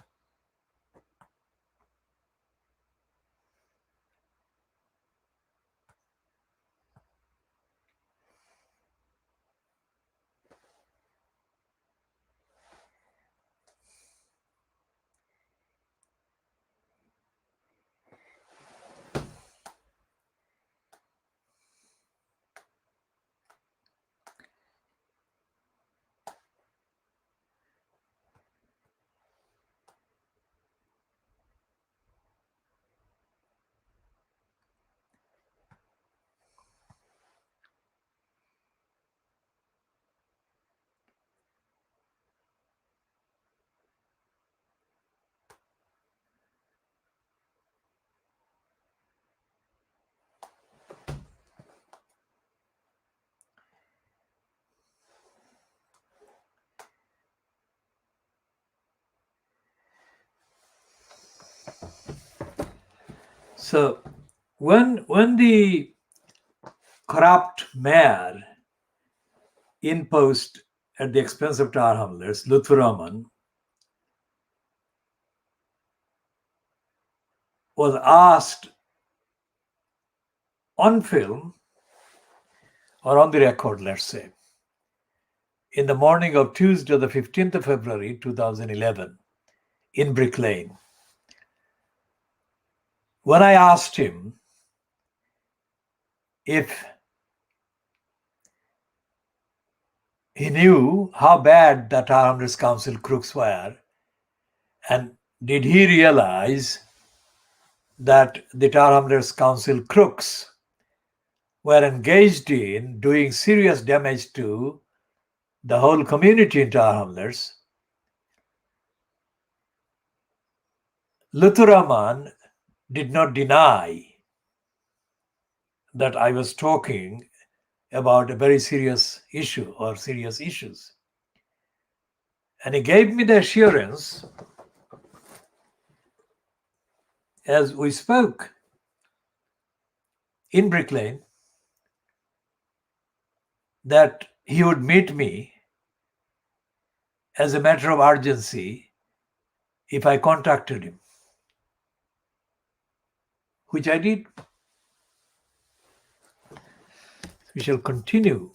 So when the corrupt mayor imposed at the expense of tar hamlers, Lutfur Rahman, was asked on film or on the record, let's say, in the morning of Tuesday, the 15th of February, 2011, in Brick Lane. When I asked him if he knew how bad the Tar Hamlers Council crooks were, and did he realize that the Tar Hamlers Council crooks were engaged in doing serious damage to the whole community in Tar Hamlers, Lutfur Rahman did not deny that I was talking about a very serious issue or serious issues. And he gave me the assurance as we spoke in Brick Lane that he would meet me as a matter of urgency if I contacted him, which I did. We shall continue